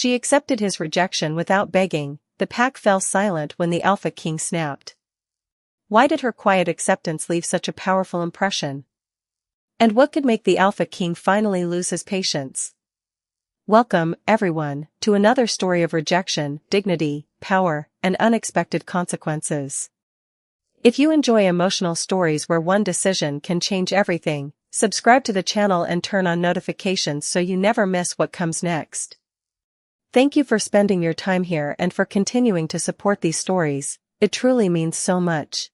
She accepted his rejection without begging. The pack fell silent when the Alpha King snapped. Why did her quiet acceptance leave such a powerful impression? And what could make the Alpha King finally lose his patience? Welcome, everyone, to another story of rejection, dignity, power, and unexpected consequences. If you enjoy emotional stories where one decision can change everything, subscribe to the channel and turn on notifications so you never miss what comes next. Thank you for spending your time here and for continuing to support these stories. It truly means so much.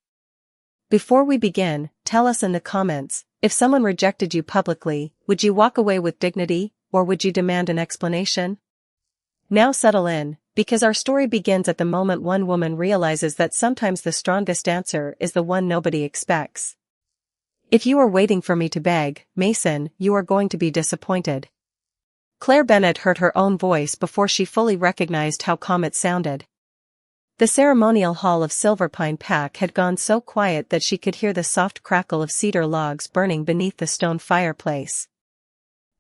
Before we begin, tell us in the comments, if someone rejected you publicly, would you walk away with dignity, or would you demand an explanation? Now settle in, because our story begins at the moment one woman realizes that sometimes the strongest answer is the one nobody expects. If you are waiting for me to beg, Mason, you are going to be disappointed. Claire Bennett heard her own voice before she fully recognized how calm it sounded. The ceremonial hall of Silverpine Pack had gone so quiet that she could hear the soft crackle of cedar logs burning beneath the stone fireplace.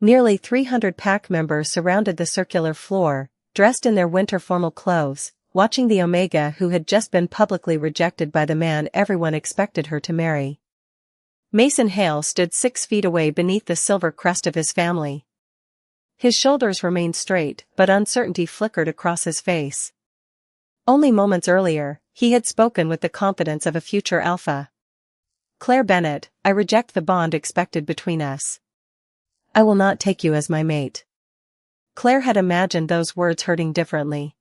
Nearly 300 pack members surrounded the circular floor, dressed in their winter formal clothes, watching the Omega who had just been publicly rejected by the man everyone expected her to marry. Mason Hale stood 6 feet away beneath the silver crest of his family. His shoulders remained straight, but uncertainty flickered across his face. Only moments earlier, he had spoken with the confidence of a future alpha. Claire Bennett, I reject the bond expected between us. I will not take you as my mate. Claire had imagined those words hurting differently.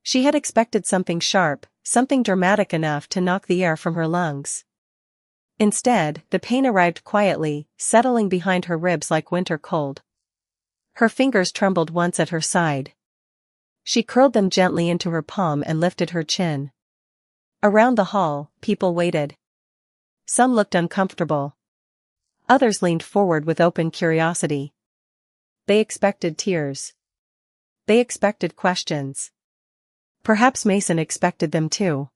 She had expected something sharp, something dramatic enough to knock the air from her lungs. Instead, the pain arrived quietly, settling behind her ribs like winter cold. Her fingers trembled once at her side. She curled them gently into her palm and lifted her chin. Around the hall, people waited. Some looked uncomfortable. Others leaned forward with open curiosity. They expected tears. They expected questions. Perhaps Mason expected them too.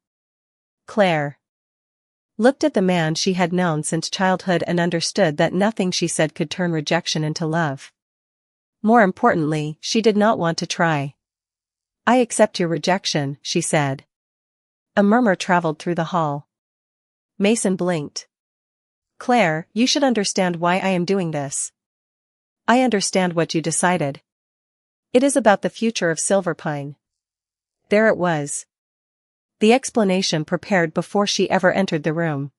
Claire looked at the man she had known since childhood and understood that nothing she said could turn rejection into love. More importantly, she did not want to try. I accept your rejection, she said. A murmur traveled through the hall. Mason blinked. Claire, you should understand why I am doing this. I understand what you decided. It is about the future of Silverpine. There it was. The explanation prepared before she ever entered the room.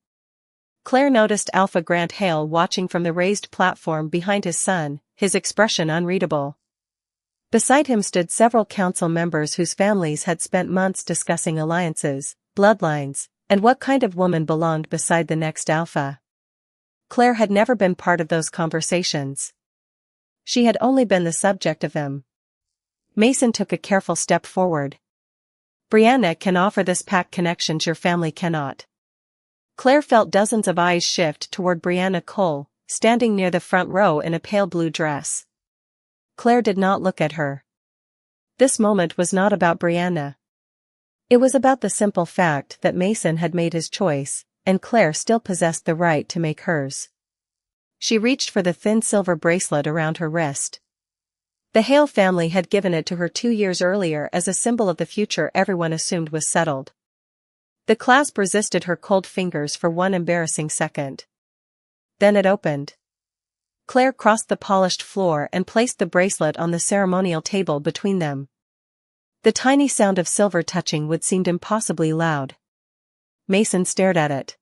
Claire noticed Alpha Grant Hale watching from the raised platform behind his son, his expression unreadable. Beside him stood several council members whose families had spent months discussing alliances, bloodlines, and what kind of woman belonged beside the next alpha. Claire had never been part of those conversations. She had only been the subject of them. Mason took a careful step forward. Brianna can offer this pack connections your family cannot. Claire felt dozens of eyes shift toward Brianna Cole, standing near the front row in a pale blue dress. Claire did not look at her. This moment was not about Brianna. It was about the simple fact that Mason had made his choice, and Claire still possessed the right to make hers. She reached for the thin silver bracelet around her wrist. The Hale family had given it to her 2 years earlier as a symbol of the future everyone assumed was settled. The clasp resisted her cold fingers for one embarrassing second. Then it opened. Claire crossed the polished floor and placed the bracelet on the ceremonial table between them. The tiny sound of silver touching would seem impossibly loud. Mason stared at it.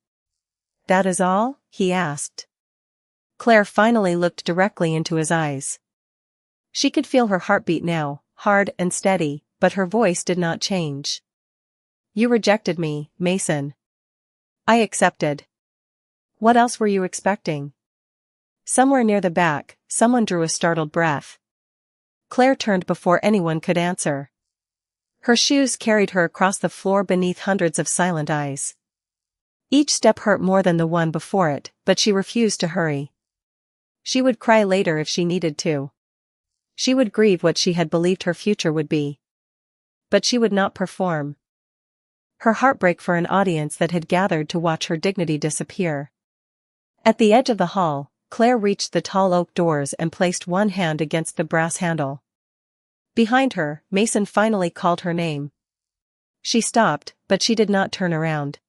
That is all? He asked. Claire finally looked directly into his eyes. She could feel her heartbeat now, hard and steady, but her voice did not change. You rejected me, Mason. I accepted. What else were you expecting? Somewhere near the back, someone drew a startled breath. Claire turned before anyone could answer. Her shoes carried her across the floor beneath hundreds of silent eyes. Each step hurt more than the one before it, but she refused to hurry. She would cry later if she needed to. She would grieve what she had believed her future would be. But she would not perform. Her heartbreak for an audience that had gathered to watch her dignity disappear. At the edge of the hall, Claire reached the tall oak doors and placed one hand against the brass handle. Behind her, Mason finally called her name. She stopped, but she did not turn around.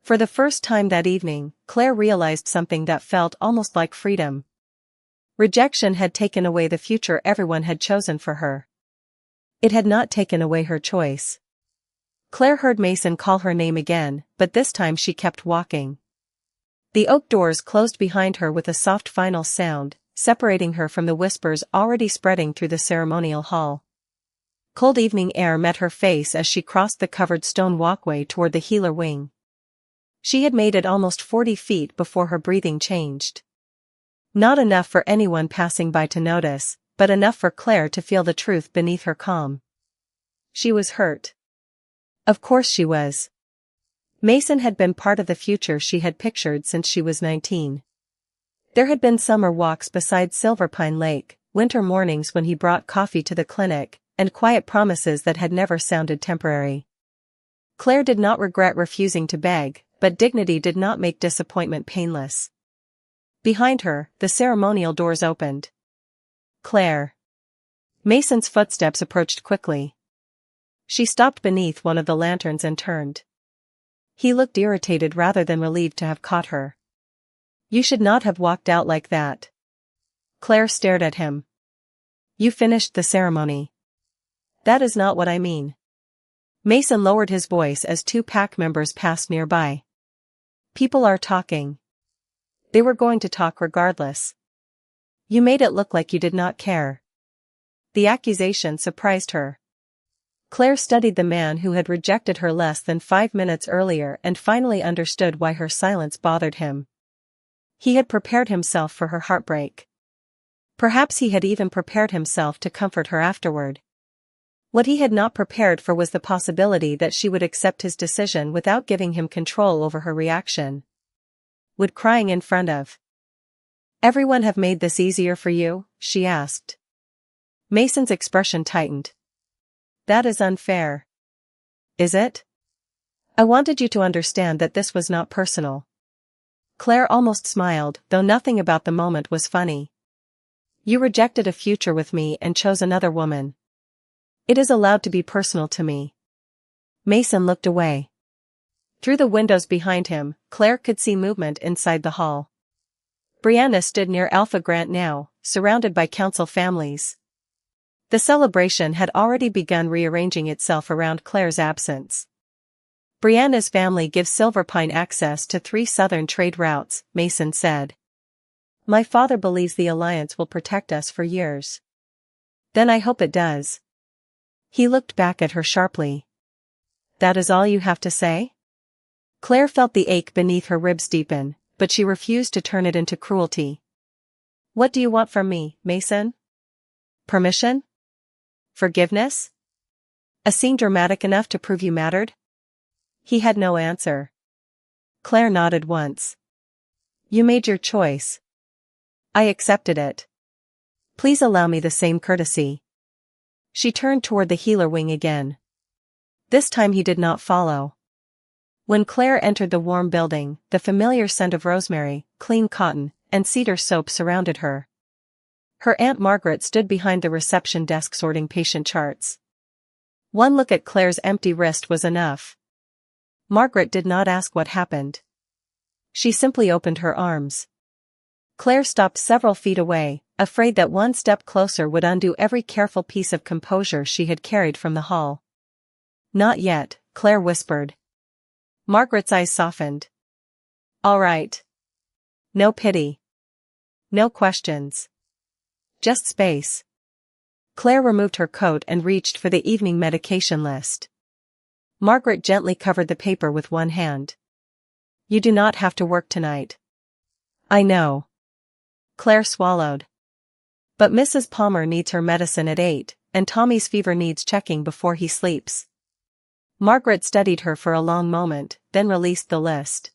For the first time that evening, Claire realized something that felt almost like freedom. Rejection had taken away the future everyone had chosen for her. It had not taken away her choice. Claire heard Mason call her name again, but this time she kept walking. The oak doors closed behind her with a soft final sound, separating her from the whispers already spreading through the ceremonial hall. Cold evening air met her face as she crossed the covered stone walkway toward the healer wing. She had made it almost 40 feet before her breathing changed. Not enough for anyone passing by to notice, but enough for Claire to feel the truth beneath her calm. She was hurt. Of course she was. Mason had been part of the future she had pictured since she was 19. There had been summer walks beside Silverpine Lake, winter mornings when he brought coffee to the clinic, and quiet promises that had never sounded temporary. Claire did not regret refusing to beg, but dignity did not make disappointment painless. Behind her, the ceremonial doors opened. Claire. Mason's footsteps approached quickly. She stopped beneath one of the lanterns and turned. He looked irritated rather than relieved to have caught her. You should not have walked out like that. Claire stared at him. You finished the ceremony. That is not what I mean. Mason lowered his voice as two pack members passed nearby. People are talking. They were going to talk regardless. You made it look like you did not care. The accusation surprised her. Claire studied the man who had rejected her less than 5 minutes earlier and finally understood why her silence bothered him. He had prepared himself for her heartbreak. Perhaps he had even prepared himself to comfort her afterward. What he had not prepared for was the possibility that she would accept his decision without giving him control over her reaction. Would crying in front of everyone have made this easier for you? She asked. Mason's expression tightened. That is unfair. Is it? I wanted you to understand that this was not personal. Claire almost smiled, though nothing about the moment was funny. You rejected a future with me and chose another woman. It is allowed to be personal to me. Mason looked away. Through the windows behind him, Claire could see movement inside the hall. Brianna stood near Alpha Grant now, surrounded by council families. The celebration had already begun rearranging itself around Claire's absence. Brianna's family gives Silverpine access to 3 southern trade routes, Mason said. My father believes the alliance will protect us for years. Then I hope it does. He looked back at her sharply. That is all you have to say? Claire felt the ache beneath her ribs deepen, but she refused to turn it into cruelty. What do you want from me, Mason? Permission? Forgiveness? A scene dramatic enough to prove you mattered? He had no answer. Claire nodded once. You made your choice. I accepted it. Please allow me the same courtesy. She turned toward the healer wing again. This time he did not follow. When Claire entered the warm building, the familiar scent of rosemary, clean cotton, and cedar soap surrounded her. Her Aunt Margaret stood behind the reception desk sorting patient charts. One look at Claire's empty wrist was enough. Margaret did not ask what happened. She simply opened her arms. Claire stopped several feet away, afraid that one step closer would undo every careful piece of composure she had carried from the hall. Not yet, Claire whispered. Margaret's eyes softened. All right. No pity. No questions. Just space. Claire removed her coat and reached for the evening medication list. Margaret gently covered the paper with one hand. You do not have to work tonight. I know. Claire swallowed. But Mrs. Palmer needs her medicine at 8, and Tommy's fever needs checking before he sleeps. Margaret studied her for a long moment, then released the list.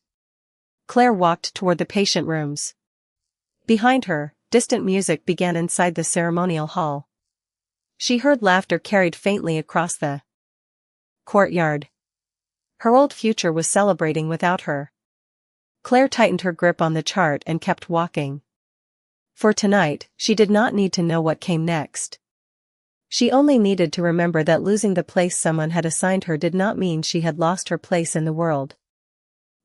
Claire walked toward the patient rooms. Behind her, distant music began inside the ceremonial hall. She heard laughter carried faintly across the courtyard. Her old future was celebrating without her. Claire tightened her grip on the chart and kept walking. For tonight, she did not need to know what came next. She only needed to remember that losing the place someone had assigned her did not mean she had lost her place in the world.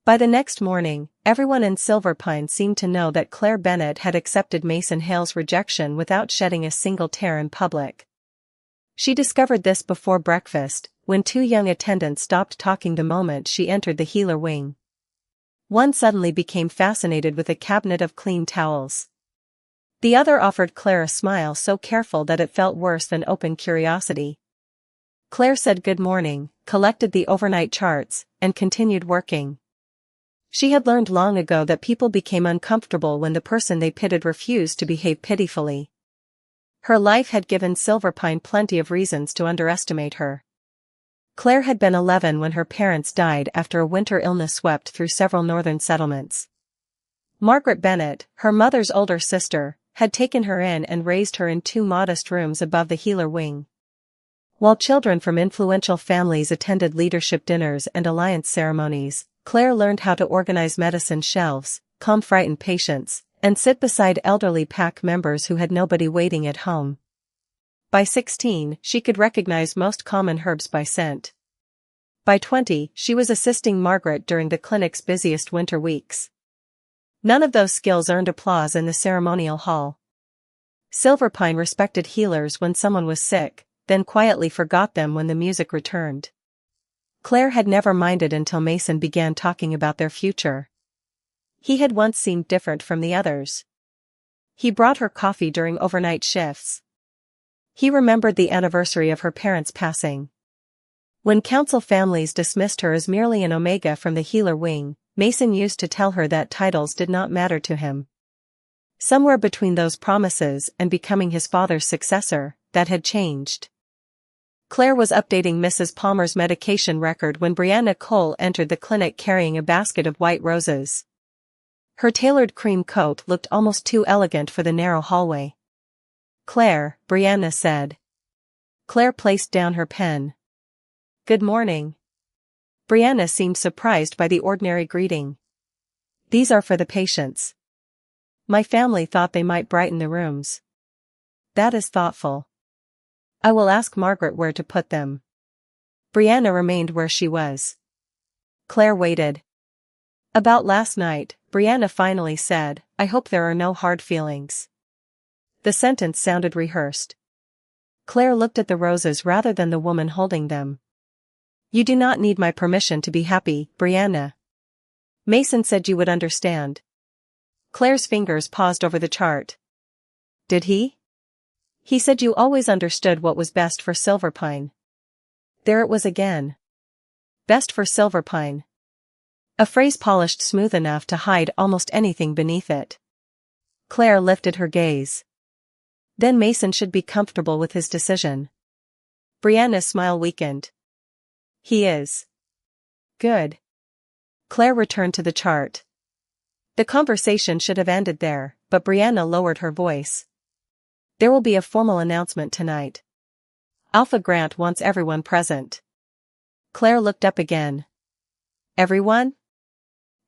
By the next morning, everyone in Silverpine seemed to know that Claire Bennett had accepted Mason Hale's rejection without shedding a single tear in public. She discovered this before breakfast, when two young attendants stopped talking the moment she entered the healer wing. One suddenly became fascinated with a cabinet of clean towels. The other offered Claire a smile so careful that it felt worse than open curiosity. Claire said good morning, collected the overnight charts, and continued working. She had learned long ago that people became uncomfortable when the person they pitied refused to behave pitifully. Her life had given Silverpine plenty of reasons to underestimate her. Claire had been 11 when her parents died after a winter illness swept through several northern settlements. Margaret Bennett, her mother's older sister, had taken her in and raised her in two modest rooms above the healer wing. While children from influential families attended leadership dinners and alliance ceremonies, Claire learned how to organize medicine shelves, calm frightened patients, and sit beside elderly pack members who had nobody waiting at home. By 16, she could recognize most common herbs by scent. By 20, she was assisting Margaret during the clinic's busiest winter weeks. None of those skills earned applause in the ceremonial hall. Silverpine respected healers when someone was sick, then quietly forgot them when the music returned. Claire had never minded until Mason began talking about their future. He had once seemed different from the others. He brought her coffee during overnight shifts. He remembered the anniversary of her parents' passing. When council families dismissed her as merely an omega from the healer wing, Mason used to tell her that titles did not matter to him. Somewhere between those promises and becoming his father's successor, that had changed. Claire was updating Mrs. Palmer's medication record when Brianna Cole entered the clinic carrying a basket of white roses. Her tailored cream coat looked almost too elegant for the narrow hallway. "Claire," Brianna said. Claire placed down her pen. "Good morning." Brianna seemed surprised by the ordinary greeting. "These are for the patients. My family thought they might brighten the rooms." "That is thoughtful. I will ask Margaret where to put them." Brianna remained where she was. Claire waited. "About last night," Brianna finally said, "I hope there are no hard feelings." The sentence sounded rehearsed. Claire looked at the roses rather than the woman holding them. "You do not need my permission to be happy, Brianna. Mason said you would understand." Claire's fingers paused over the chart. "Did he?" "He said you always understood what was best for Silverpine." There it was again. Best for Silverpine. A phrase polished smooth enough to hide almost anything beneath it. Claire lifted her gaze. Then Mason should be comfortable with his decision. Brianna's smile weakened. "He is." "Good." Claire returned to the chart. The conversation should have ended there, but Brianna lowered her voice. "There will be a formal announcement tonight. Alpha Grant wants everyone present." Claire looked up again. "Everyone?"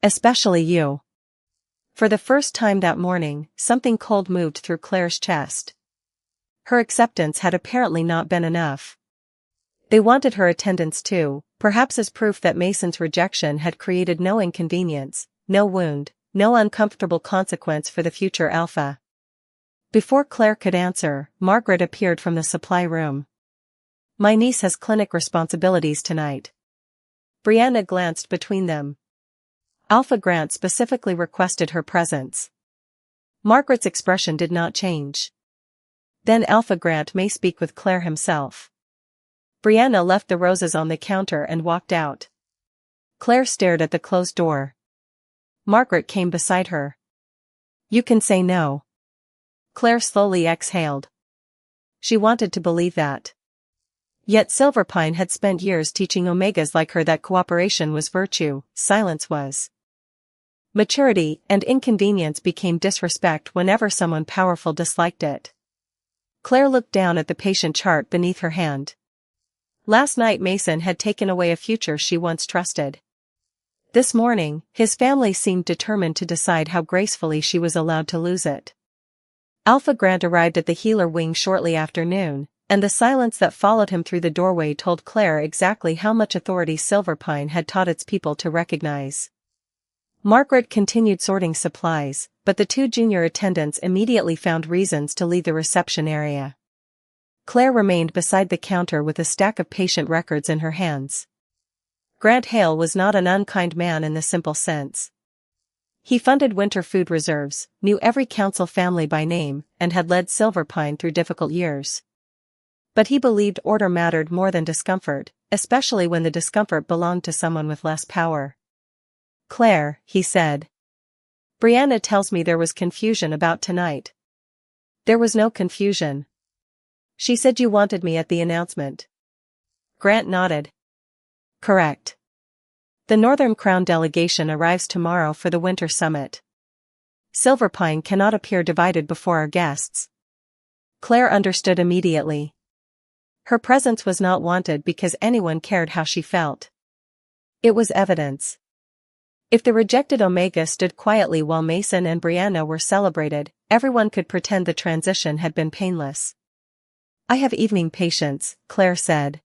"Especially you." For the first time that morning, something cold moved through Claire's chest. Her acceptance had apparently not been enough. They wanted her attendance too, perhaps as proof that Mason's rejection had created no inconvenience, no wound, no uncomfortable consequence for the future Alpha. Before Claire could answer, Margaret appeared from the supply room. "My niece has clinic responsibilities tonight." Brianna glanced between them. Alpha Grant specifically requested her presence. Margaret's expression did not change. "Then Alpha Grant may speak with Claire himself." Brianna left the roses on the counter and walked out. Claire stared at the closed door. Margaret came beside her. "You can say no." Claire slowly exhaled. She wanted to believe that. Yet Silverpine had spent years teaching omegas like her that cooperation was virtue, silence was. Maturity and inconvenience became disrespect whenever someone powerful disliked it. Claire looked down at the patient chart beneath her hand. Last night Mason had taken away a future she once trusted. This morning, his family seemed determined to decide how gracefully she was allowed to lose it. Alpha Grant arrived at the healer wing shortly after noon, and the silence that followed him through the doorway told Claire exactly how much authority Silverpine had taught its people to recognize. Margaret continued sorting supplies, but the two junior attendants immediately found reasons to leave the reception area. Claire remained beside the counter with a stack of patient records in her hands. Grant Hale was not an unkind man in the simple sense. He funded winter food reserves, knew every council family by name, and had led Silverpine through difficult years. But he believed order mattered more than discomfort, especially when the discomfort belonged to someone with less power. "Claire," he said. "Brianna tells me there was confusion about tonight." "There was no confusion. She said you wanted me at the announcement." Grant nodded. "Correct. The Northern Crown delegation arrives tomorrow for the winter summit. Silverpine cannot appear divided before our guests." Claire understood immediately. Her presence was not wanted because anyone cared how she felt. It was evidence. If the rejected Omega stood quietly while Mason and Brianna were celebrated, everyone could pretend the transition had been painless. "I have evening patients," Claire said.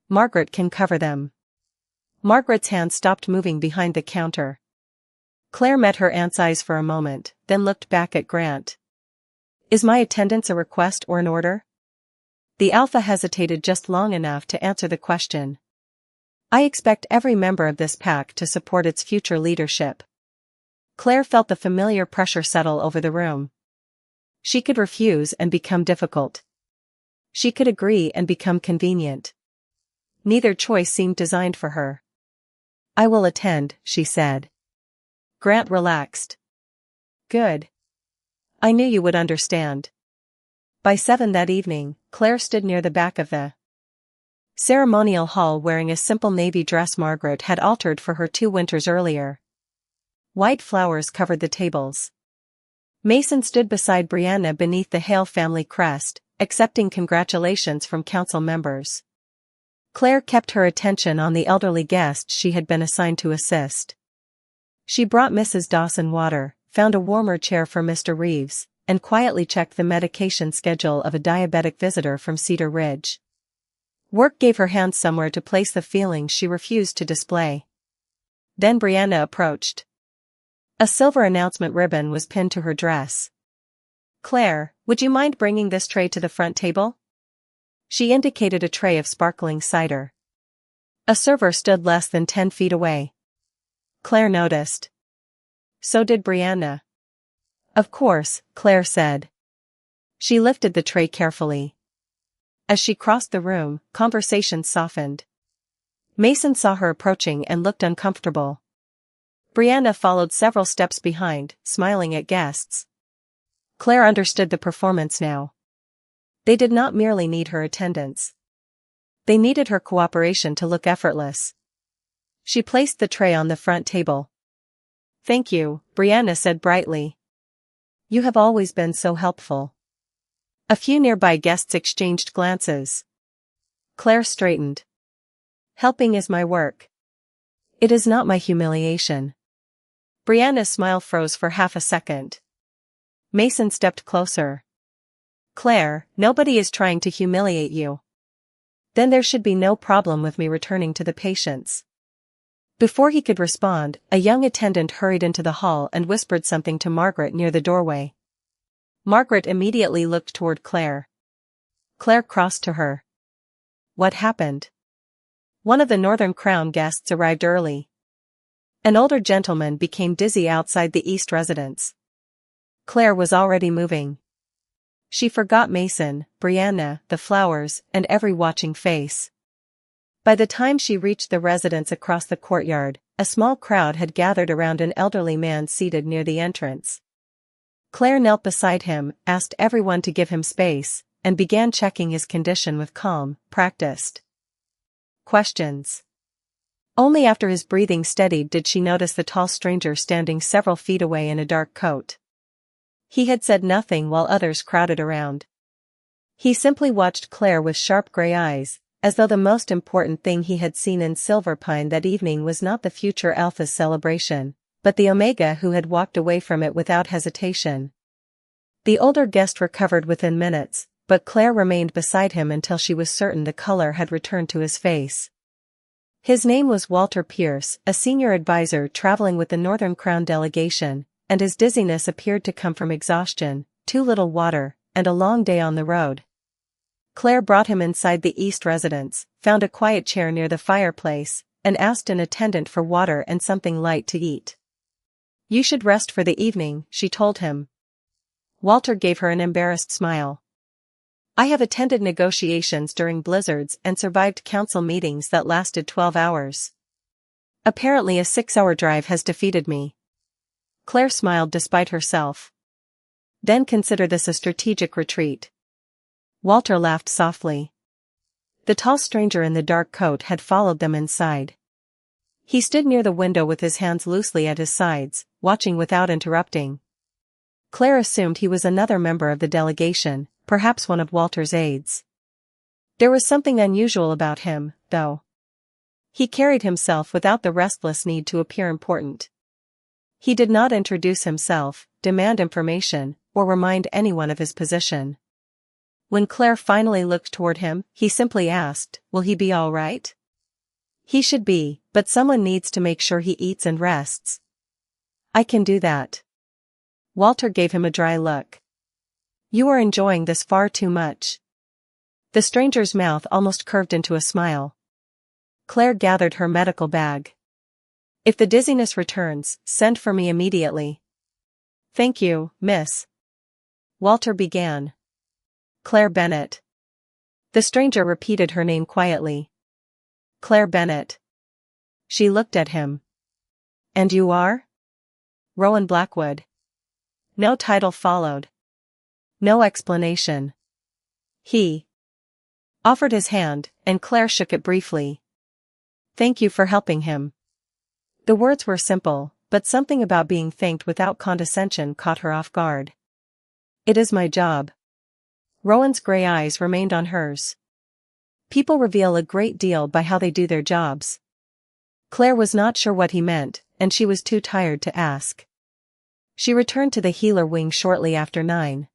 "Margaret can cover them." Margaret's hand stopped moving behind the counter. Claire met her aunt's eyes for a moment, then looked back at Grant. "Is my attendance a request or an order?" The Alpha hesitated just long enough to answer the question. "I expect every member of this pack to support its future leadership." Claire felt the familiar pressure settle over the room. She could refuse and become difficult. She could agree and become convenient. Neither choice seemed designed for her. "I will attend," she said. Grant relaxed. "Good. I knew you would understand." By 7 that evening, Claire stood near the back of the ceremonial hall wearing a simple navy dress Margaret had altered for her 2 winters earlier. White flowers covered the tables. Mason stood beside Brianna beneath the Hale family crest, accepting congratulations from council members. Claire kept her attention on the elderly guest she had been assigned to assist. She brought Mrs. Dawson water, found a warmer chair for Mr. Reeves, and quietly checked the medication schedule of a diabetic visitor from Cedar Ridge. Work gave her hands somewhere to place the feelings she refused to display. Then Brianna approached. A silver announcement ribbon was pinned to her dress. "Claire, would you mind bringing this tray to the front table?" She indicated a tray of sparkling cider. A server stood less than 10 feet away. Claire noticed. So did Brianna. "Of course," Claire said. She lifted the tray carefully. As she crossed the room, conversation softened. Mason saw her approaching and looked uncomfortable. Brianna followed several steps behind, smiling at guests. Claire understood the performance now. They did not merely need her attendance. They needed her cooperation to look effortless. She placed the tray on the front table. "Thank you," Brianna said brightly. "You have always been so helpful." A few nearby guests exchanged glances. Claire straightened. "Helping is my work. It is not my humiliation." Brianna's smile froze for half a second. Mason stepped closer. "Claire, nobody is trying to humiliate you. Then there should be no problem with me returning to the patients." Before he could respond, a young attendant hurried into the hall and whispered something to Margaret near the doorway. Margaret immediately looked toward Claire. Claire crossed to her. "What happened?" One of the Northern Crown guests arrived early. An older gentleman became dizzy outside the East residence. Claire was already moving. She forgot Mason, Brianna, the flowers, and every watching face. By the time she reached the residence across the courtyard, a small crowd had gathered around an elderly man seated near the entrance. Claire knelt beside him, asked everyone to give him space, and began checking his condition with calm, practiced questions. Only after his breathing steadied did she notice the tall stranger standing several feet away in a dark coat. He had said nothing while others crowded around. He simply watched Claire with sharp gray eyes, as though the most important thing he had seen in Silverpine that evening was not the future Alpha's celebration, but the Omega who had walked away from it without hesitation. The older guest recovered within minutes, but Claire remained beside him until she was certain the color had returned to his face. His name was Walter Pierce, a senior advisor traveling with the Northern Crown delegation, and his dizziness appeared to come from exhaustion, too little water, and a long day on the road. Claire brought him inside the East residence, found a quiet chair near the fireplace, and asked an attendant for water and something light to eat. "You should rest for the evening," she told him. Walter gave her an embarrassed smile. "I have attended negotiations during blizzards and survived council meetings that lasted 12 hours. Apparently a 6-hour drive has defeated me." Claire smiled despite herself. "Then consider this a strategic retreat." Walter laughed softly. The tall stranger in the dark coat had followed them inside. He stood near the window with his hands loosely at his sides, watching without interrupting. Claire assumed he was another member of the delegation, perhaps one of Walter's aides. There was something unusual about him, though. He carried himself without the restless need to appear important. He did not introduce himself, demand information, or remind anyone of his position. When Claire finally looked toward him, he simply asked, "Will he be all right?" "He should be, but someone needs to make sure he eats and rests." "I can do that." Walter gave him a dry look. "You are enjoying this far too much." The stranger's mouth almost curved into a smile. Claire gathered her medical bag. "If the dizziness returns, send for me immediately." "Thank you, miss." Walter began. "Claire Bennett." The stranger repeated her name quietly. "Claire Bennett." She looked at him. "And you are?" "Rowan Blackwood." No title followed. No explanation. He offered his hand, and Claire shook it briefly. "Thank you for helping him." The words were simple, but something about being thanked without condescension caught her off guard. "It is my job." Rowan's gray eyes remained on hers. People reveal a great deal by how they do their jobs. Claire was not sure what he meant, and she was too tired to ask. She returned to the healer wing shortly after 9.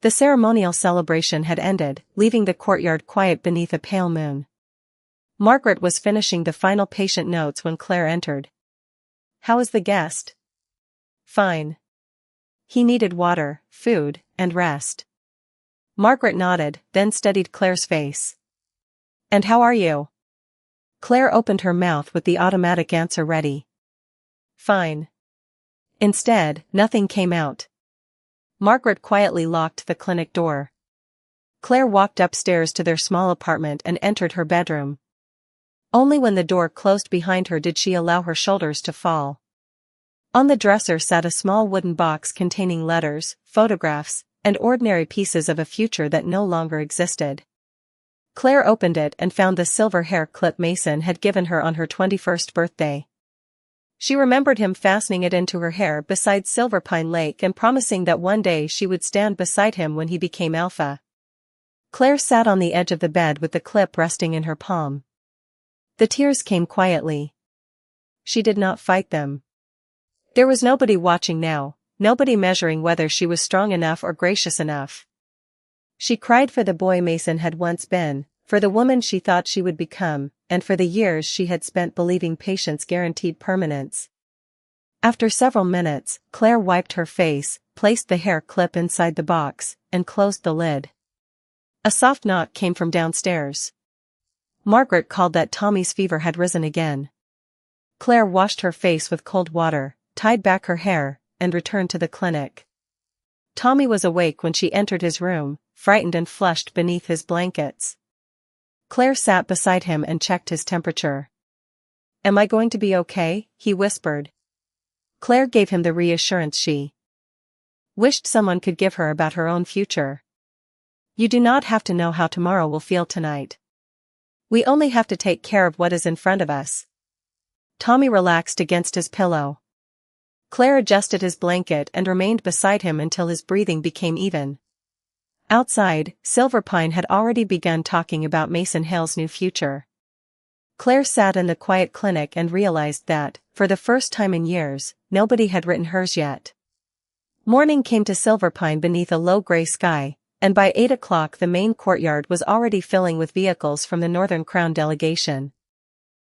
The ceremonial celebration had ended, leaving the courtyard quiet beneath a pale moon. Margaret was finishing the final patient notes when Claire entered. "How is the guest?" "Fine. He needed water, food, and rest." Margaret nodded, then studied Claire's face. "And how are you?" Claire opened her mouth with the automatic answer ready. "Fine." Instead, nothing came out. Margaret quietly locked the clinic door. Claire walked upstairs to their small apartment and entered her bedroom. Only when the door closed behind her did she allow her shoulders to fall. On the dresser sat a small wooden box containing letters, photographs, and ordinary pieces of a future that no longer existed. Claire opened it and found the silver hair clip Mason had given her on her 21st birthday. She remembered him fastening it into her hair beside Silverpine Lake and promising that one day she would stand beside him when he became alpha. Claire sat on the edge of the bed with the clip resting in her palm. The tears came quietly. She did not fight them. There was nobody watching now, nobody measuring whether she was strong enough or gracious enough. She cried for the boy Mason had once been, for the woman she thought she would become, and for the years she had spent believing patience guaranteed permanence. After several minutes, Claire wiped her face, placed the hair clip inside the box, and closed the lid. A soft knock came from downstairs. Margaret called that Tommy's fever had risen again. Claire washed her face with cold water, tied back her hair, and returned to the clinic. Tommy was awake when she entered his room, frightened and flushed beneath his blankets. Claire sat beside him and checked his temperature. "Am I going to be okay?" he whispered. Claire gave him the reassurance she wished someone could give her about her own future. "You do not have to know how tomorrow will feel tonight. We only have to take care of what is in front of us." Tommy relaxed against his pillow. Claire adjusted his blanket and remained beside him until his breathing became even. Outside, Silverpine had already begun talking about Mason Hale's new future. Claire sat in the quiet clinic and realized that, for the first time in years, nobody had written hers yet. Morning came to Silverpine beneath a low gray sky, and by 8 o'clock the main courtyard was already filling with vehicles from the Northern Crown delegation.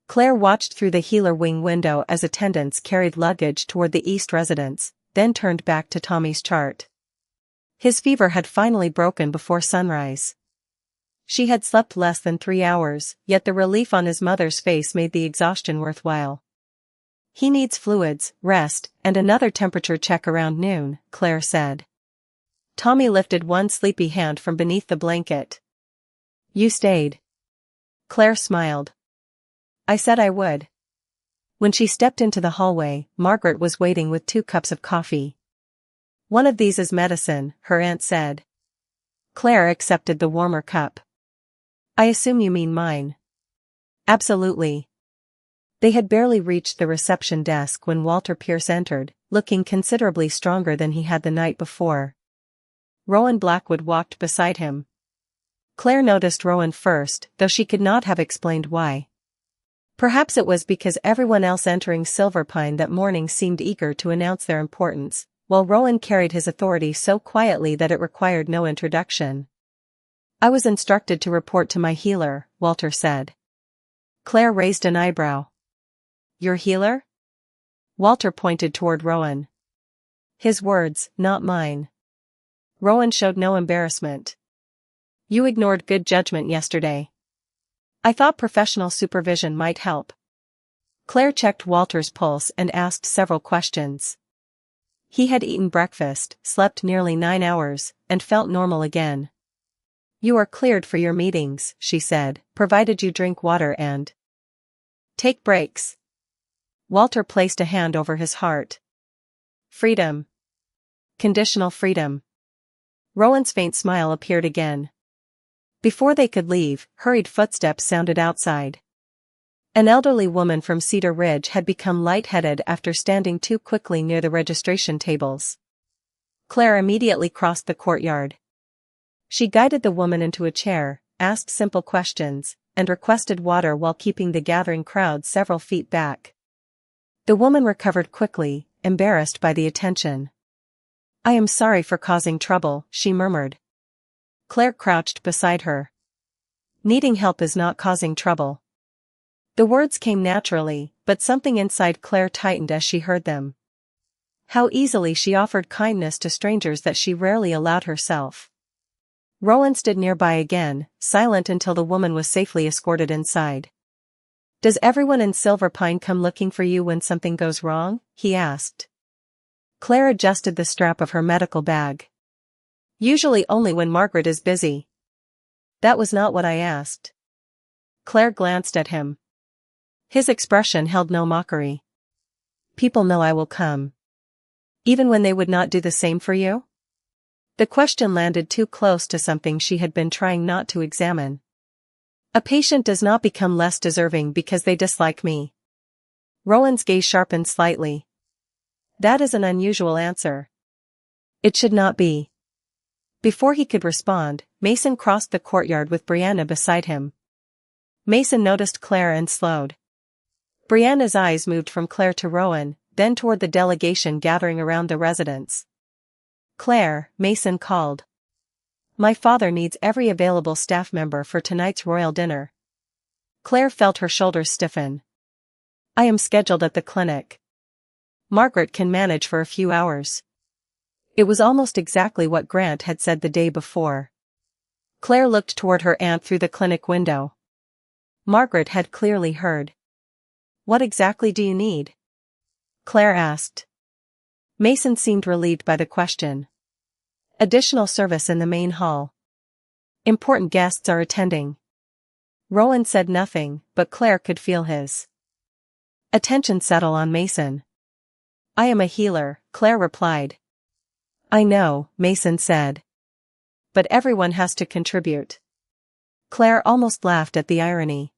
Claire watched through the healer wing window as attendants carried luggage toward the East residence, then turned back to Tommy's chart. His fever had finally broken before sunrise. She had slept less than 3 hours, yet the relief on his mother's face made the exhaustion worthwhile. He needs fluids, rest, and another temperature check around noon, Claire said. Tommy lifted one sleepy hand from beneath the blanket. You stayed. Claire smiled. I said I would. When she stepped into the hallway, Margaret was waiting with 2 cups of coffee. One of these is medicine, her aunt said. Claire accepted the warmer cup. I assume you mean mine. Absolutely. They had barely reached the reception desk when Walter Pierce entered, looking considerably stronger than he had the night before. Rowan Blackwood walked beside him. Claire noticed Rowan first, though she could not have explained why. Perhaps it was because everyone else entering Silverpine that morning seemed eager to announce their importance, while Rowan carried his authority so quietly that it required no introduction. I was instructed to report to my healer, Walter said. Claire raised an eyebrow. Your healer? Walter pointed toward Rowan. His words, not mine. Rowan showed no embarrassment. You ignored good judgment yesterday. I thought professional supervision might help. Claire checked Walter's pulse and asked several questions. He had eaten breakfast, slept nearly 9 hours, and felt normal again. You are cleared for your meetings, she said, provided you drink water and take breaks. Walter placed a hand over his heart. Freedom. Conditional freedom. Rowan's faint smile appeared again. Before they could leave, hurried footsteps sounded outside. An elderly woman from Cedar Ridge had become lightheaded after standing too quickly near the registration tables. Claire immediately crossed the courtyard. She guided the woman into a chair, asked simple questions, and requested water while keeping the gathering crowd several feet back. The woman recovered quickly, embarrassed by the attention. I am sorry for causing trouble, she murmured. Claire crouched beside her. Needing help is not causing trouble. The words came naturally, but something inside Claire tightened as she heard them. How easily she offered kindness to strangers that she rarely allowed herself. Rowan stood nearby again, silent until the woman was safely escorted inside. Does everyone in Silverpine come looking for you when something goes wrong? He asked. Claire adjusted the strap of her medical bag. Usually only when Margaret is busy. That was not what I asked. Claire glanced at him. His expression held no mockery. People know I will come. Even when they would not do the same for you? The question landed too close to something she had been trying not to examine. A patient does not become less deserving because they dislike me. Rowan's gaze sharpened slightly. That is an unusual answer. It should not be. Before he could respond, Mason crossed the courtyard with Brianna beside him. Mason noticed Claire and slowed. Brianna's eyes moved from Claire to Rowan, then toward the delegation gathering around the residence. Claire, Mason called. My father needs every available staff member for tonight's royal dinner. Claire felt her shoulders stiffen. I am scheduled at the clinic. Margaret can manage for a few hours. It was almost exactly what Grant had said the day before. Claire looked toward her aunt through the clinic window. Margaret had clearly heard. What exactly do you need? Claire asked. Mason seemed relieved by the question. Additional service in the main hall. Important guests are attending. Rowan said nothing, but Claire could feel his attention settle on Mason. I am a healer, Claire replied. I know, Mason said. But everyone has to contribute. Claire almost laughed at the irony.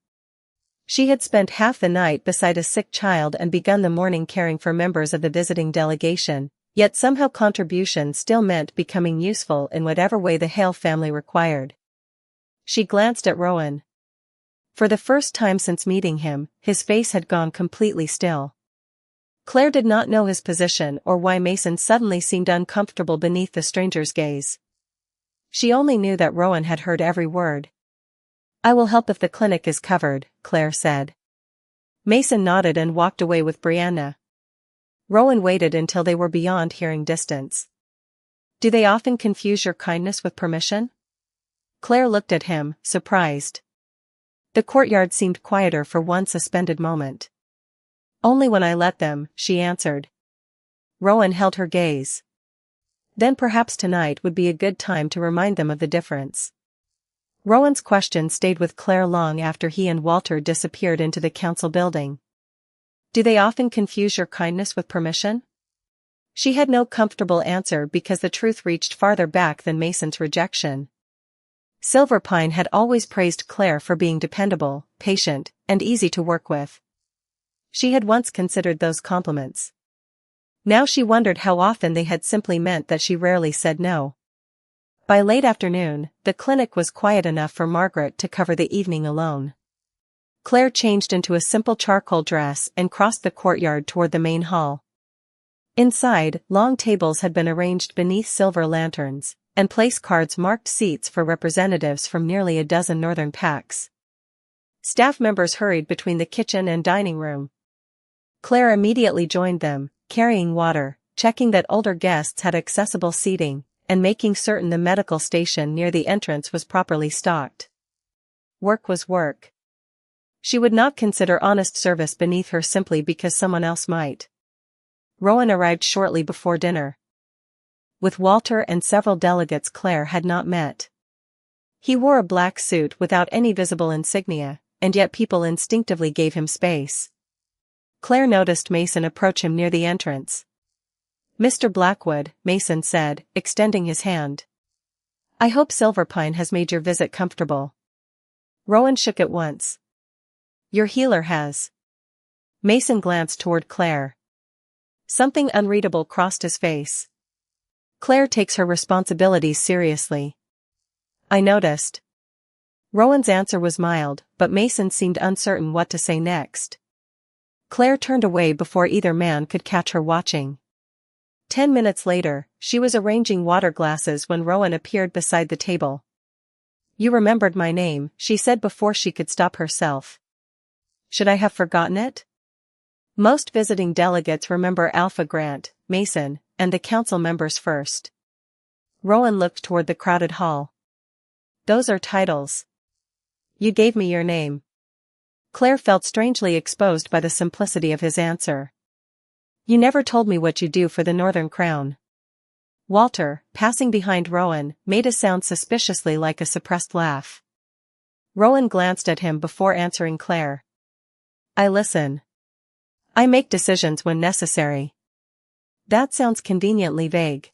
She had spent half the night beside a sick child and begun the morning caring for members of the visiting delegation, yet somehow contribution still meant becoming useful in whatever way the Hale family required. She glanced at Rowan. For the first time since meeting him, his face had gone completely still. Claire did not know his position or why Mason suddenly seemed uncomfortable beneath the stranger's gaze. She only knew that Rowan had heard every word. "I will help if the clinic is covered," Claire said. Mason nodded and walked away with Brianna. Rowan waited until they were beyond hearing distance. "Do they often confuse your kindness with permission?" Claire looked at him, surprised. The courtyard seemed quieter for one suspended moment. "Only when I let them," she answered. Rowan held her gaze. "Then perhaps tonight would be a good time to remind them of the difference." Rowan's question stayed with Claire long after he and Walter disappeared into the council building. "Do they often confuse your kindness with permission?" She had no comfortable answer because the truth reached farther back than Mason's rejection. Silverpine had always praised Claire for being dependable, patient, and easy to work with. She had once considered those compliments. Now she wondered how often they had simply meant that she rarely said no. By late afternoon, the clinic was quiet enough for Margaret to cover the evening alone. Claire changed into a simple charcoal dress and crossed the courtyard toward the main hall. Inside, long tables had been arranged beneath silver lanterns, and place cards marked seats for representatives from nearly a dozen northern packs. Staff members hurried between the kitchen and dining room. Claire immediately joined them, carrying water, checking that older guests had accessible seating, and making certain the medical station near the entrance was properly stocked. Work was work. She would not consider honest service beneath her simply because someone else might. Rowan arrived shortly before dinner. With Walter and several delegates Claire had not met. He wore a black suit without any visible insignia, and yet people instinctively gave him space. Claire noticed Mason approach him near the entrance. "Mr. Blackwood," Mason said, extending his hand. "I hope Silverpine has made your visit comfortable." Rowan shook it once. "Your healer has." Mason glanced toward Claire. Something unreadable crossed his face. "Claire takes her responsibilities seriously." "I noticed." Rowan's answer was mild, but Mason seemed uncertain what to say next. Claire turned away before either man could catch her watching. 10 minutes later, she was arranging water glasses when Rowan appeared beside the table. "You remembered my name," she said before she could stop herself. "Should I have forgotten it?" Most visiting delegates remember Alpha Grant, Mason, and the council members first. Rowan looked toward the crowded hall. "Those are titles. You gave me your name." Claire felt strangely exposed by the simplicity of his answer. "You never told me what you do for the Northern Crown." Walter, passing behind Rowan, made a sound suspiciously like a suppressed laugh. Rowan glanced at him before answering Claire. "I listen. I make decisions when necessary." "That sounds conveniently vague."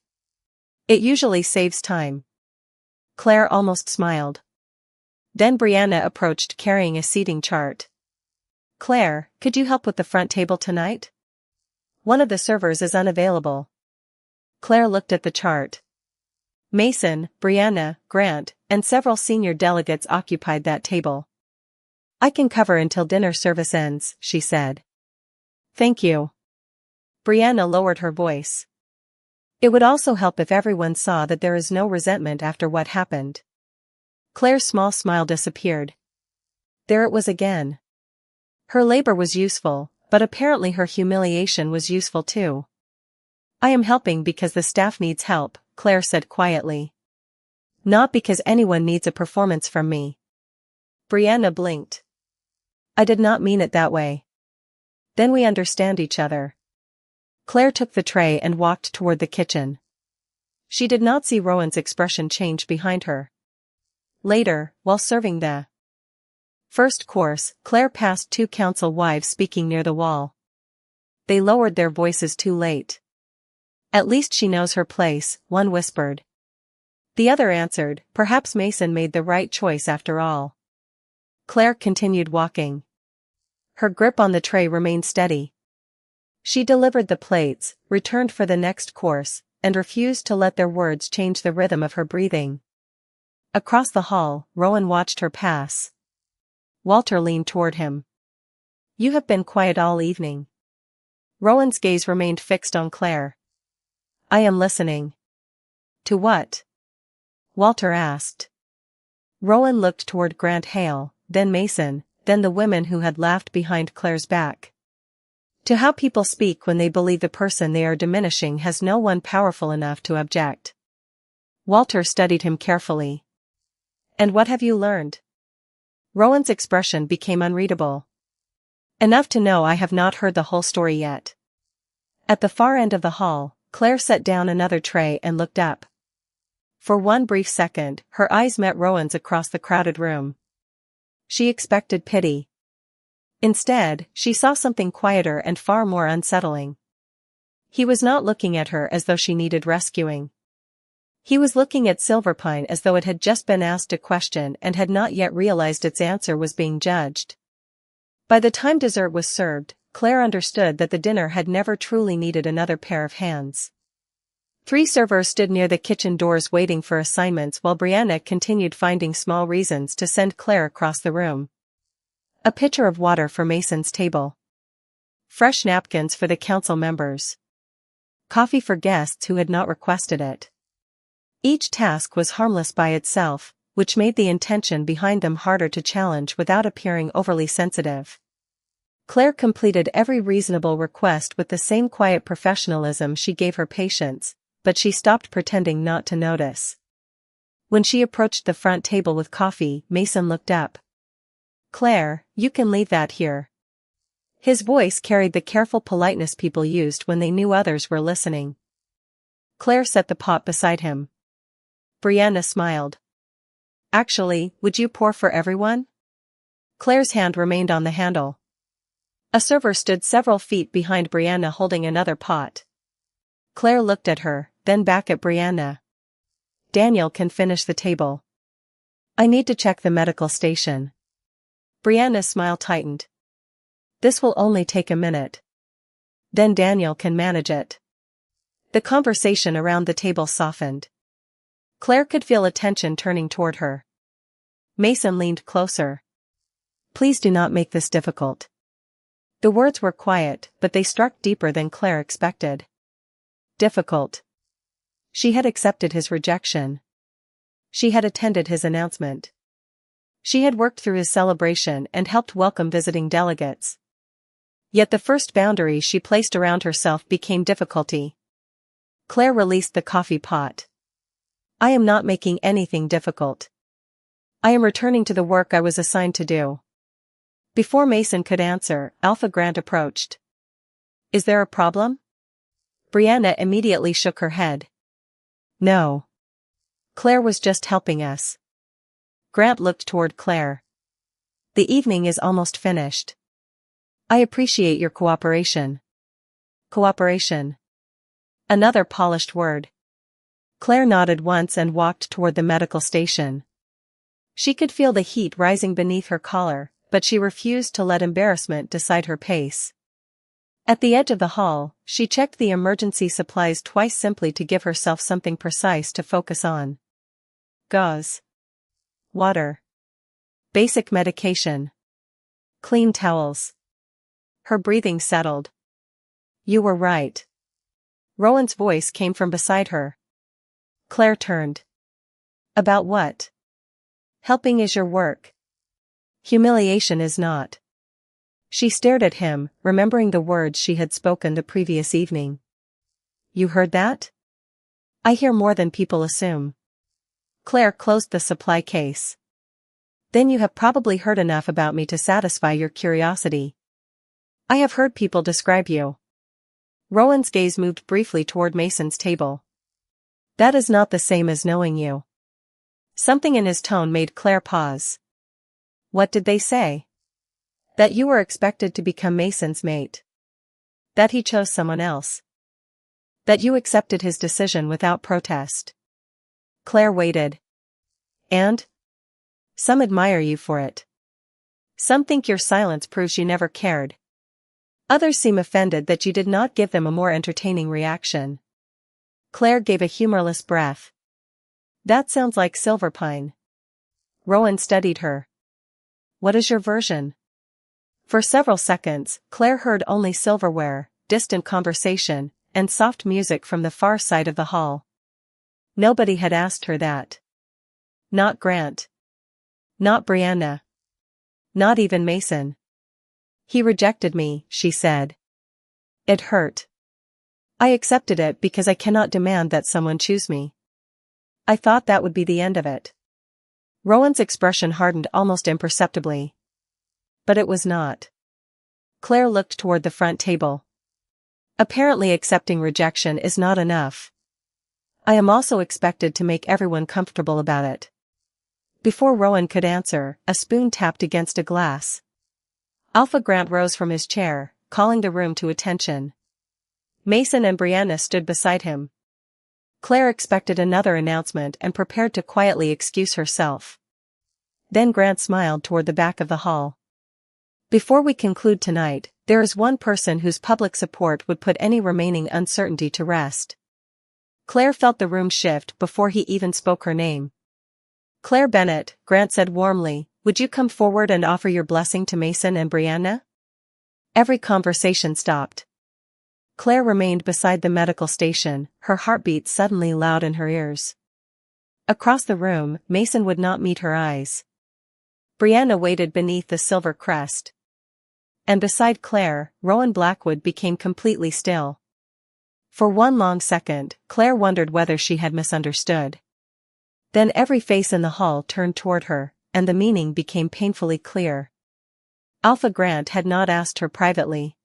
"It usually saves time." Claire almost smiled. Then Brianna approached carrying a seating chart. "Claire, could you help with the front table tonight? One of the servers is unavailable." Claire looked at the chart. Mason, Brianna, Grant, and several senior delegates occupied that table. "I can cover until dinner service ends," she said. "Thank you." Brianna lowered her voice. "It would also help if everyone saw that there is no resentment after what happened." Claire's small smile disappeared. There it was again. Her labor was useful, but apparently her humiliation was useful too. "I am helping because the staff needs help," Claire said quietly. "Not because anyone needs a performance from me." Brianna blinked. "I did not mean it that way." "Then we understand each other." Claire took the tray and walked toward the kitchen. She did not see Rowan's expression change behind her. Later, while serving the first course, Claire passed two council wives speaking near the wall. They lowered their voices too late. "At least she knows her place," one whispered. The other answered, "Perhaps Mason made the right choice after all." Claire continued walking. Her grip on the tray remained steady. She delivered the plates, returned for the next course, and refused to let their words change the rhythm of her breathing. Across the hall, Rowan watched her pass. Walter leaned toward him. "You have been quiet all evening." Rowan's gaze remained fixed on Claire. "I am listening." "To what?" Walter asked. Rowan looked toward Grant Hale, then Mason, then the women who had laughed behind Claire's back. To how people speak when they believe the person they are diminishing has no one powerful enough to object. Walter studied him carefully. And what have you learned? Rowan's expression became unreadable. Enough to know I have not heard the whole story yet. At the far end of the hall, Claire set down another tray and looked up. For one brief second, her eyes met Rowan's across the crowded room. She expected pity. Instead, she saw something quieter and far more unsettling. He was not looking at her as though she needed rescuing. He was looking at Silverpine as though it had just been asked a question and had not yet realized its answer was being judged. By the time dessert was served, Claire understood that the dinner had never truly needed another pair of hands. 3 servers stood near the kitchen doors waiting for assignments while Brianna continued finding small reasons to send Claire across the room. A pitcher of water for Mason's table. Fresh napkins for the council members. Coffee for guests who had not requested it. Each task was harmless by itself, which made the intention behind them harder to challenge without appearing overly sensitive. Claire completed every reasonable request with the same quiet professionalism she gave her patients, but she stopped pretending not to notice. When she approached the front table with coffee, Mason looked up. "Claire, you can leave that here." His voice carried the careful politeness people used when they knew others were listening. Claire set the pot beside him. Brianna smiled. "Actually, would you pour for everyone?" Claire's hand remained on the handle. A server stood several feet behind Brianna holding another pot. Claire looked at her, then back at Brianna. "Daniel can finish the table. I need to check the medical station." Brianna's smile tightened. "This will only take a minute. Then Daniel can manage it." The conversation around the table softened. Claire could feel attention turning toward her. Mason leaned closer. "Please do not make this difficult." The words were quiet, but they struck deeper than Claire expected. Difficult. She had accepted his rejection. She had attended his announcement. She had worked through his celebration and helped welcome visiting delegates. Yet the first boundary she placed around herself became difficulty. Claire released the coffee pot. "I am not making anything difficult. I am returning to the work I was assigned to do." Before Mason could answer, Alpha Grant approached. "Is there a problem?" Brianna immediately shook her head. "No. Claire was just helping us." Grant looked toward Claire. "The evening is almost finished. I appreciate your cooperation." Cooperation. Another polished word. Claire nodded once and walked toward the medical station. She could feel the heat rising beneath her collar, but she refused to let embarrassment decide her pace. At the edge of the hall, she checked the emergency supplies twice simply to give herself something precise to focus on. Gauze. Water. Basic medication. Clean towels. Her breathing settled. "You were right." Rowan's voice came from beside her. Claire turned. "About what?" "Helping is your work. Humiliation is not." She stared at him, remembering the words she had spoken the previous evening. "You heard that? I hear more than people assume." Claire closed the supply case. "Then you have probably heard enough about me to satisfy your curiosity." "I have heard people describe you." Rowan's gaze moved briefly toward Mason's table. "That is not the same as knowing you." Something in his tone made Claire pause. "What did they say?" "That you were expected to become Mason's mate. That he chose someone else. That you accepted his decision without protest." Claire waited. "And? Some admire you for it. Some think your silence proves you never cared. Others seem offended that you did not give them a more entertaining reaction." Claire gave a humorless breath. "That sounds like Silverpine." Rowan studied her. "What is your version?" For several seconds, Claire heard only silverware, distant conversation, and soft music from the far side of the hall. Nobody had asked her that. Not Grant. Not Brianna. Not even Mason. He rejected me, she said. It hurt. I accepted it because I cannot demand that someone choose me. I thought that would be the end of it. Rowan's expression hardened almost imperceptibly. But it was not. Claire looked toward the front table. Apparently accepting rejection is not enough. I am also expected to make everyone comfortable about it. Before Rowan could answer, a spoon tapped against a glass. Alpha Grant rose from his chair, calling the room to attention. Mason and Brianna stood beside him. Claire expected another announcement and prepared to quietly excuse herself. Then Grant smiled toward the back of the hall. Before we conclude tonight, there is one person whose public support would put any remaining uncertainty to rest. Claire felt the room shift before he even spoke her name. Claire Bennett, Grant said warmly, would you come forward and offer your blessing to Mason and Brianna? Every conversation stopped. Claire remained beside the medical station, her heartbeat suddenly loud in her ears. Across the room, Mason would not meet her eyes. Brianna waited beneath the silver crest. And beside Claire, Rowan Blackwood became completely still. For one long second, Claire wondered whether she had misunderstood. Then every face in the hall turned toward her, and the meaning became painfully clear. Alpha Grant had not asked her privately.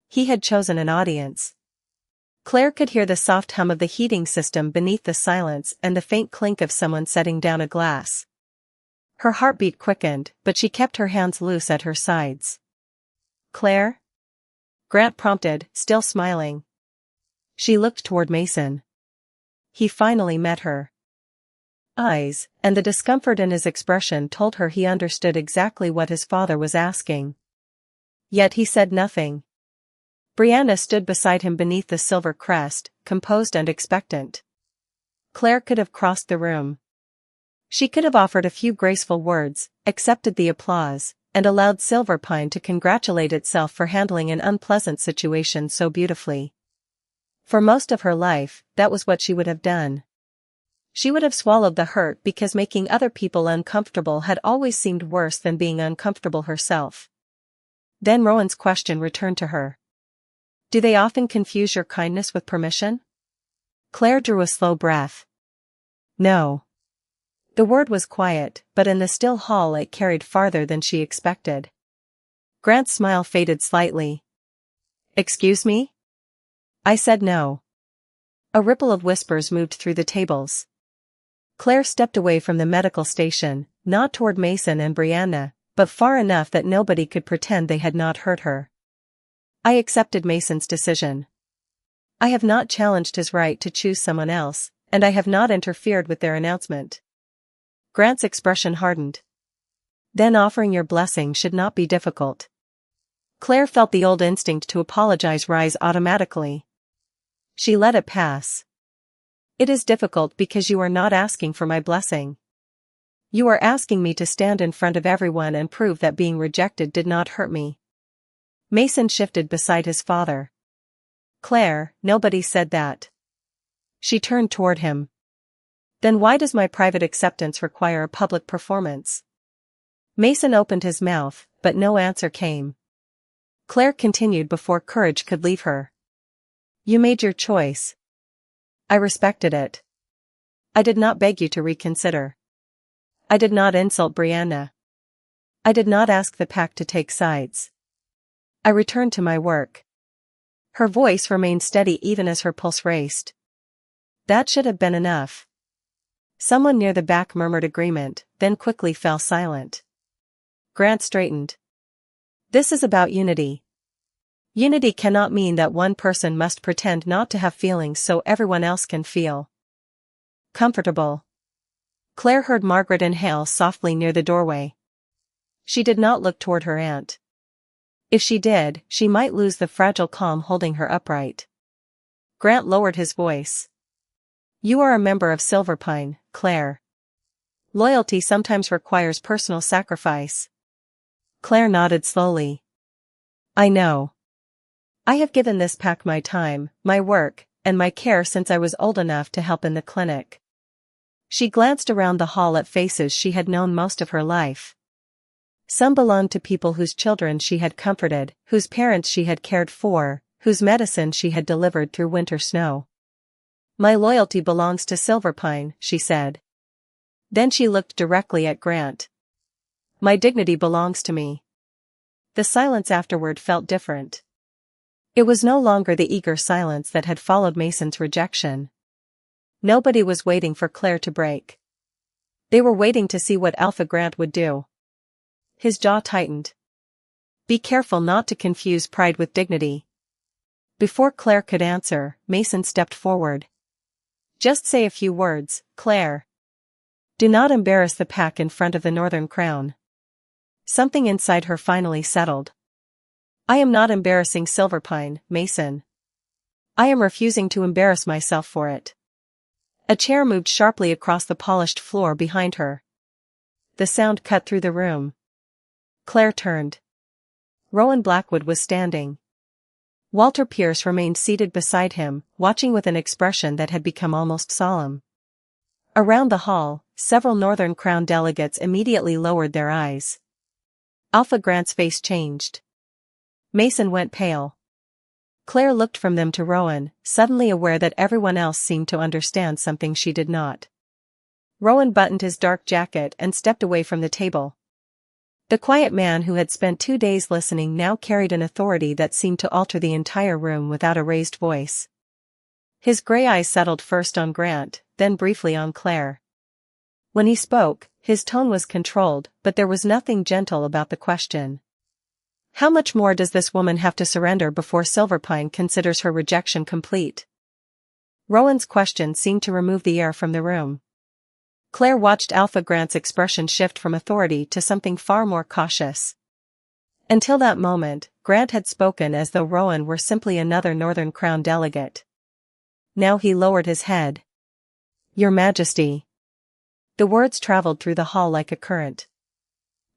He had chosen an audience. Claire could hear the soft hum of the heating system beneath the silence and the faint clink of someone setting down a glass. Her heartbeat quickened, but she kept her hands loose at her sides. Claire? Grant prompted, still smiling. She looked toward Mason. He finally met her eyes, and the discomfort in his expression told her he understood exactly what his father was asking. Yet he said nothing. Brianna stood beside him beneath the silver crest, composed and expectant. Claire could have crossed the room. She could have offered a few graceful words, accepted the applause, and allowed Silverpine to congratulate itself for handling an unpleasant situation so beautifully. For most of her life, that was what she would have done. She would have swallowed the hurt because making other people uncomfortable had always seemed worse than being uncomfortable herself. Then Rowan's question returned to her. Do they often confuse your kindness with permission? Claire drew a slow breath. No. The word was quiet, but in the still hall it carried farther than she expected. Grant's smile faded slightly. Excuse me? I said no. A ripple of whispers moved through the tables. Claire stepped away from the medical station, not toward Mason and Brianna, but far enough that nobody could pretend they had not heard her. I accepted Mason's decision. I have not challenged his right to choose someone else, and I have not interfered with their announcement. Grant's expression hardened. Then offering your blessing should not be difficult. Claire felt the old instinct to apologize rise automatically. She let it pass. It is difficult because you are not asking for my blessing. You are asking me to stand in front of everyone and prove that being rejected did not hurt me. Mason shifted beside his father. Claire, nobody said that. She turned toward him. Then why does my private acceptance require a public performance? Mason opened his mouth, but no answer came. Claire continued before courage could leave her. You made your choice. I respected it. I did not beg you to reconsider. I did not insult Brianna. I did not ask the pack to take sides. I returned to my work. Her voice remained steady even as her pulse raced. That should have been enough. Someone near the back murmured agreement, then quickly fell silent. Grant straightened. This is about unity. Unity cannot mean that one person must pretend not to have feelings so everyone else can feel comfortable. Claire heard Margaret inhale softly near the doorway. She did not look toward her aunt. If she did, she might lose the fragile calm holding her upright. Grant lowered his voice. You are a member of Silverpine, Claire. Loyalty sometimes requires personal sacrifice. Claire nodded slowly. I know. I have given this pack my time, my work, and my care since I was old enough to help in the clinic. She glanced around the hall at faces she had known most of her life. Some belonged to people whose children she had comforted, whose parents she had cared for, whose medicine she had delivered through winter snow. "My loyalty belongs to Silverpine," she said. Then she looked directly at Grant. "My dignity belongs to me." The silence afterward felt different. It was no longer the eager silence that had followed Mason's rejection. Nobody was waiting for Claire to break. They were waiting to see what Alpha Grant would do. His jaw tightened. "Be careful not to confuse pride with dignity." Before Claire could answer, Mason stepped forward. "Just say a few words, Claire. Do not embarrass the pack in front of the Northern Crown." Something inside her finally settled. "I am not embarrassing Silverpine, Mason. I am refusing to embarrass myself for it." A chair moved sharply across the polished floor behind her. The sound cut through the room. Claire turned. Rowan Blackwood was standing. Walter Pierce remained seated beside him, watching with an expression that had become almost solemn. Around the hall, several Northern Crown delegates immediately lowered their eyes. Alpha Grant's face changed. Mason went pale. Claire looked from them to Rowan, suddenly aware that everyone else seemed to understand something she did not. Rowan buttoned his dark jacket and stepped away from the table. The quiet man who had spent 2 days listening now carried an authority that seemed to alter the entire room without a raised voice. His gray eyes settled first on Grant, then briefly on Claire. When he spoke, his tone was controlled, but there was nothing gentle about the question. "How much more does this woman have to surrender before Silverpine considers her rejection complete?" Rowan's question seemed to remove the air from the room. Claire watched Alpha Grant's expression shift from authority to something far more cautious. Until that moment, Grant had spoken as though Rowan were simply another Northern Crown delegate. Now he lowered his head. "Your Majesty." The words traveled through the hall like a current.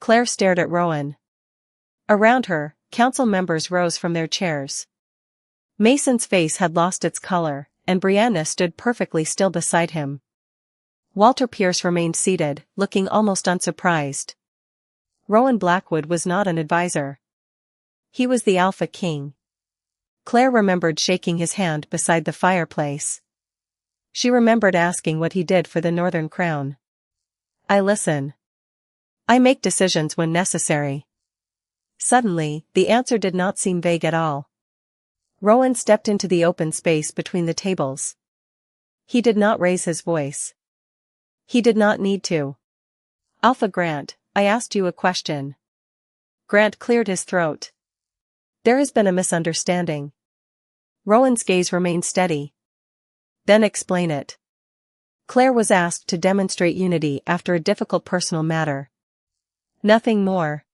Claire stared at Rowan. Around her, council members rose from their chairs. Mason's face had lost its color, and Brianna stood perfectly still beside him. Walter Pierce remained seated, looking almost unsurprised. Rowan Blackwood was not an advisor. He was the Alpha King. Claire remembered shaking his hand beside the fireplace. She remembered asking what he did for the Northern Crown. "I listen. I make decisions when necessary." Suddenly, the answer did not seem vague at all. Rowan stepped into the open space between the tables. He did not raise his voice. He did not need to. "Alpha Grant, I asked you a question." Grant cleared his throat. "There has been a misunderstanding." Rowan's gaze remained steady. "Then explain it." Claire was asked to demonstrate unity after a difficult personal matter. "Nothing more."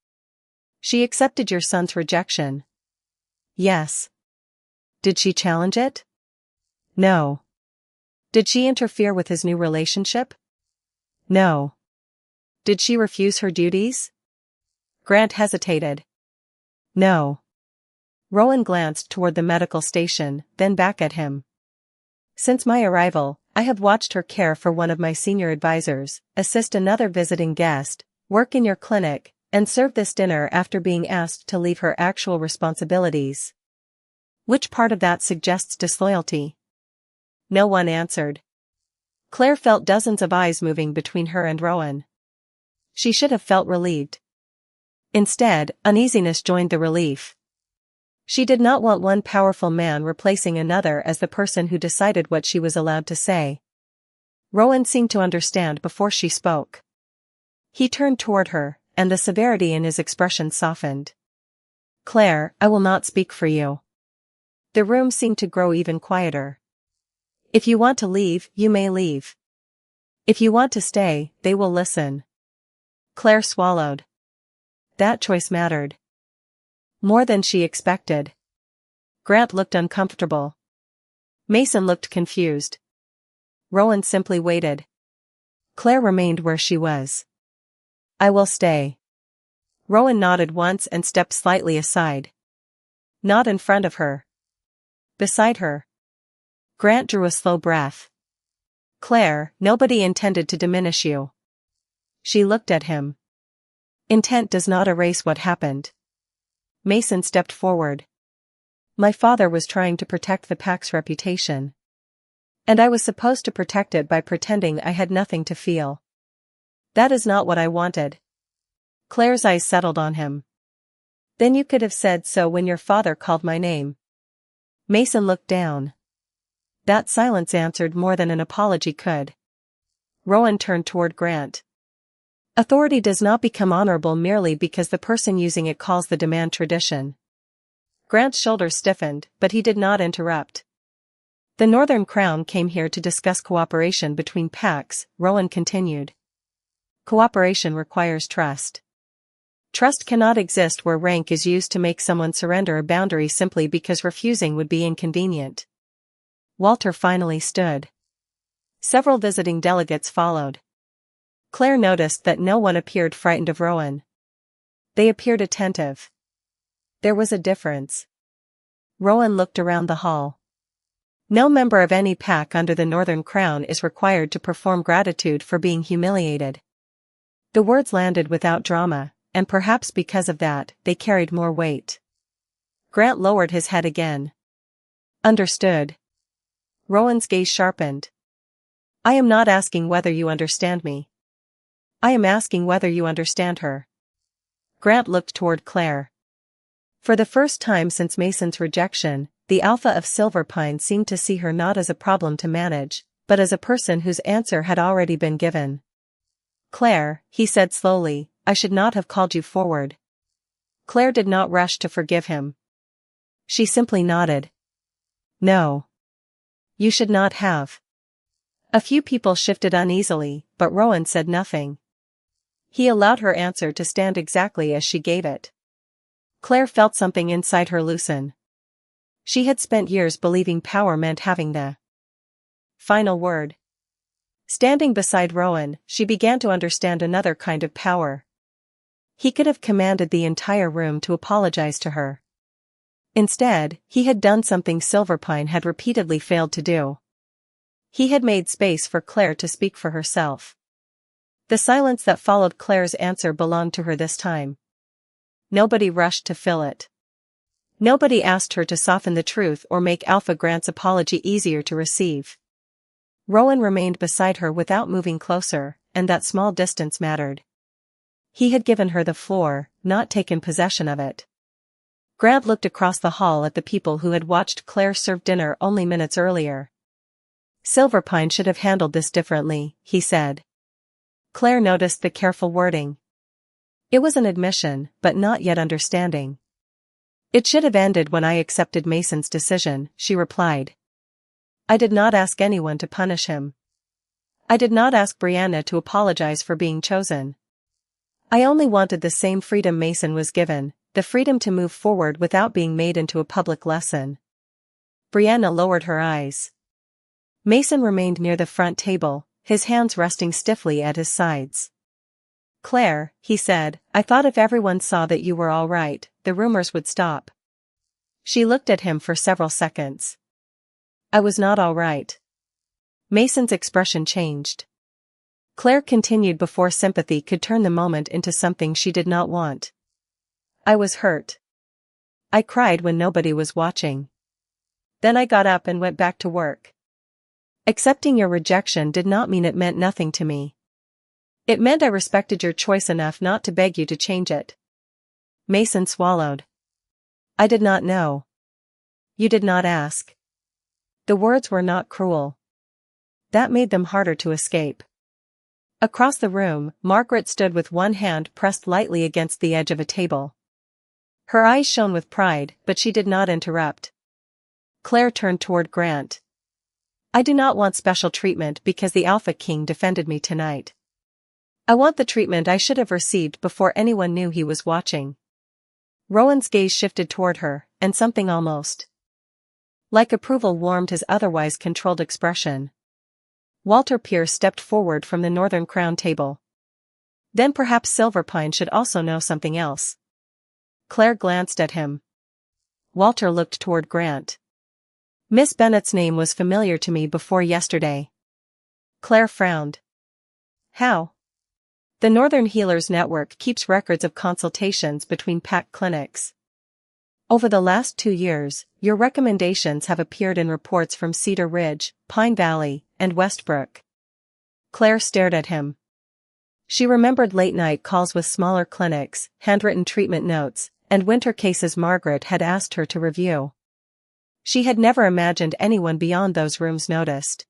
"She accepted your son's rejection." "Yes." "Did she challenge it?" "No." "Did she interfere with his new relationship?" "No." "Did she refuse her duties?" Grant hesitated. "No." Rowan glanced toward the medical station, then back at him. "Since my arrival, I have watched her care for one of my senior advisors, assist another visiting guest, work in your clinic, and serve this dinner after being asked to leave her actual responsibilities. Which part of that suggests disloyalty?" No one answered. Claire felt dozens of eyes moving between her and Rowan. She should have felt relieved. Instead, uneasiness joined the relief. She did not want one powerful man replacing another as the person who decided what she was allowed to say. Rowan seemed to understand before she spoke. He turned toward her, and the severity in his expression softened. "Claire, I will not speak for you." The room seemed to grow even quieter. "If you want to leave, you may leave. If you want to stay, they will listen." Claire swallowed. That choice mattered. More than she expected. Grant looked uncomfortable. Mason looked confused. Rowan simply waited. Claire remained where she was. "I will stay." Rowan nodded once and stepped slightly aside. Not in front of her. Beside her. Grant drew a slow breath. Claire, nobody intended to diminish you. She looked at him. Intent does not erase what happened. Mason stepped forward. My father was trying to protect the pack's reputation. And I was supposed to protect it by pretending I had nothing to feel. That is not what I wanted. Claire's eyes settled on him. Then you could have said so when your father called my name. Mason looked down. That silence answered more than an apology could. Rowan turned toward Grant. Authority does not become honorable merely because the person using it calls the demand tradition. Grant's shoulders stiffened, but he did not interrupt. The Northern Crown came here to discuss cooperation between packs, Rowan continued. Cooperation requires trust. Trust cannot exist where rank is used to make someone surrender a boundary simply because refusing would be inconvenient. Walter finally stood. Several visiting delegates followed. Claire noticed that no one appeared frightened of Rowan. They appeared attentive. There was a difference. Rowan looked around the hall. No member of any pack under the Northern Crown is required to perform gratitude for being humiliated. The words landed without drama, and perhaps because of that, they carried more weight. Grant lowered his head again. Understood. Rowan's gaze sharpened. I am not asking whether you understand me. I am asking whether you understand her. Grant looked toward Claire. For the first time since Mason's rejection, the Alpha of Silverpine seemed to see her not as a problem to manage, but as a person whose answer had already been given. Claire, he said slowly, I should not have called you forward. Claire did not rush to forgive him. She simply nodded. No. You should not have. A few people shifted uneasily, but Rowan said nothing. He allowed her answer to stand exactly as she gave it. Claire felt something inside her loosen. She had spent years believing power meant having the final word. Standing beside Rowan, she began to understand another kind of power. He could have commanded the entire room to apologize to her. Instead, he had done something Silverpine had repeatedly failed to do. He had made space for Claire to speak for herself. The silence that followed Claire's answer belonged to her this time. Nobody rushed to fill it. Nobody asked her to soften the truth or make Alpha Grant's apology easier to receive. Rowan remained beside her without moving closer, and that small distance mattered. He had given her the floor, not taken possession of it. Grant looked across the hall at the people who had watched Claire serve dinner only minutes earlier. Silverpine should have handled this differently, he said. Claire noticed the careful wording. It was an admission, but not yet understanding. It should have ended when I accepted Mason's decision, she replied. I did not ask anyone to punish him. I did not ask Brianna to apologize for being chosen. I only wanted the same freedom Mason was given, the freedom to move forward without being made into a public lesson. Brianna lowered her eyes. Mason remained near the front table, his hands resting stiffly at his sides. Claire, he said, I thought if everyone saw that you were all right, the rumors would stop. She looked at him for several seconds. I was not all right. Mason's expression changed. Claire continued before sympathy could turn the moment into something she did not want. I was hurt. I cried when nobody was watching. Then I got up and went back to work. Accepting your rejection did not mean it meant nothing to me. It meant I respected your choice enough not to beg you to change it. Mason swallowed. I did not know. You did not ask. The words were not cruel. That made them harder to escape. Across the room, Margaret stood with one hand pressed lightly against the edge of a table. Her eyes shone with pride, but she did not interrupt. Claire turned toward Grant. I do not want special treatment because the Alpha King defended me tonight. I want the treatment I should have received before anyone knew he was watching. Rowan's gaze shifted toward her, and something almost like approval warmed his otherwise controlled expression. Walter Pierce stepped forward from the Northern Crown table. Then perhaps Silverpine should also know something else. Claire glanced at him. Walter looked toward Grant. Miss Bennet's name was familiar to me before yesterday. Claire frowned. How? The Northern Healers Network keeps records of consultations between PAC clinics. Over the last 2 years, your recommendations have appeared in reports from Cedar Ridge, Pine Valley, and Westbrook. Claire stared at him. She remembered late-night calls with smaller clinics, handwritten treatment notes, and winter cases Margaret had asked her to review. She had never imagined anyone beyond those rooms noticed.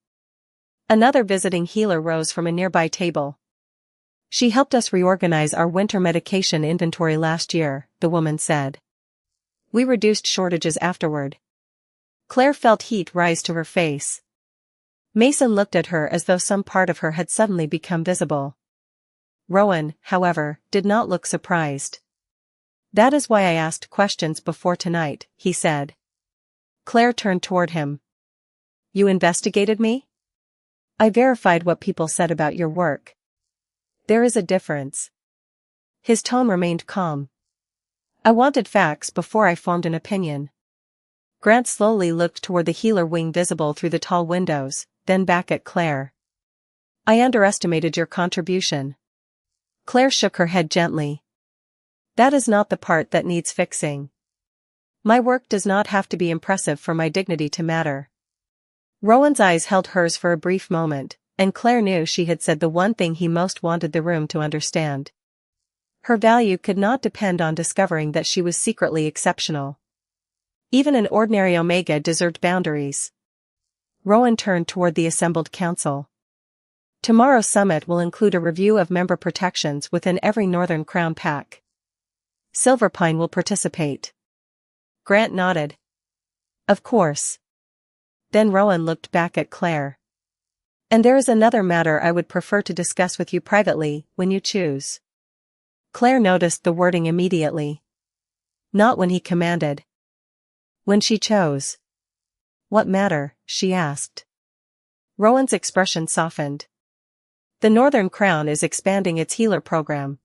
Another visiting healer rose from a nearby table. She helped us reorganize our winter medication inventory last year, the woman said. We reduced shortages afterward. Claire felt heat rise to her face. Mason looked at her as though some part of her had suddenly become visible. Rowan, however, did not look surprised. That is why I asked questions before tonight, he said. Claire turned toward him. You investigated me? I verified what people said about your work. There is a difference. His tone remained calm. I wanted facts before I formed an opinion. Grant slowly looked toward the healer wing visible through the tall windows, then back at Claire. I underestimated your contribution. Claire shook her head gently. That is not the part that needs fixing. My work does not have to be impressive for my dignity to matter. Rowan's eyes held hers for a brief moment, and Claire knew she had said the one thing he most wanted the room to understand. Her value could not depend on discovering that she was secretly exceptional. Even an ordinary Omega deserved boundaries. Rowan turned toward the assembled council. Tomorrow's summit will include a review of member protections within every Northern Crown pack. Silverpine will participate. Grant nodded. Of course. Then Rowan looked back at Claire. And there is another matter I would prefer to discuss with you privately, when you choose. Claire noticed the wording immediately. Not when he commanded. When she chose. What matter, she asked. Rowan's expression softened. The Northern Crown is expanding its healer program.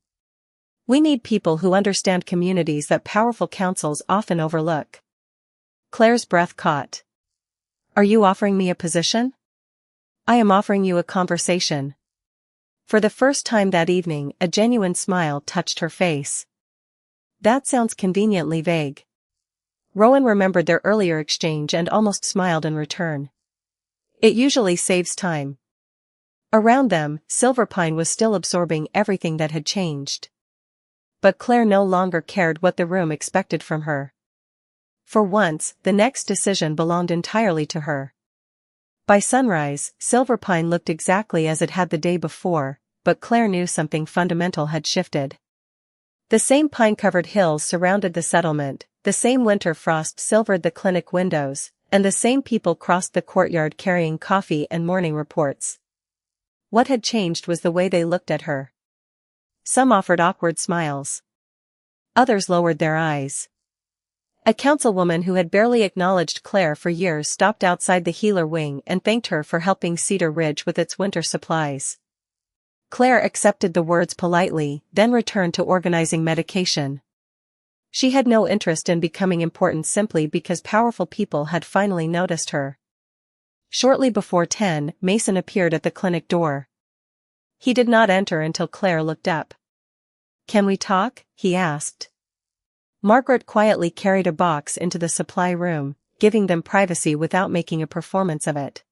We need people who understand communities that powerful councils often overlook. Claire's breath caught. Are you offering me a position? I am offering you a conversation. For the first time that evening, a genuine smile touched her face. That sounds conveniently vague. Rowan remembered their earlier exchange and almost smiled in return. It usually saves time. Around them, Silverpine was still absorbing everything that had changed. But Claire no longer cared what the room expected from her. For once, the next decision belonged entirely to her. By sunrise, Silverpine looked exactly as it had the day before, but Claire knew something fundamental had shifted. The same pine-covered hills surrounded the settlement, the same winter frost silvered the clinic windows, and the same people crossed the courtyard carrying coffee and morning reports. What had changed was the way they looked at her. Some offered awkward smiles. Others lowered their eyes. A councilwoman who had barely acknowledged Claire for years stopped outside the healer wing and thanked her for helping Cedar Ridge with its winter supplies. Claire accepted the words politely, then returned to organizing medication. She had no interest in becoming important simply because powerful people had finally noticed her. Shortly before 10, Mason appeared at the clinic door. He did not enter until Claire looked up. Can we talk? He asked. Margaret quietly carried a box into the supply room, giving them privacy without making a performance of it.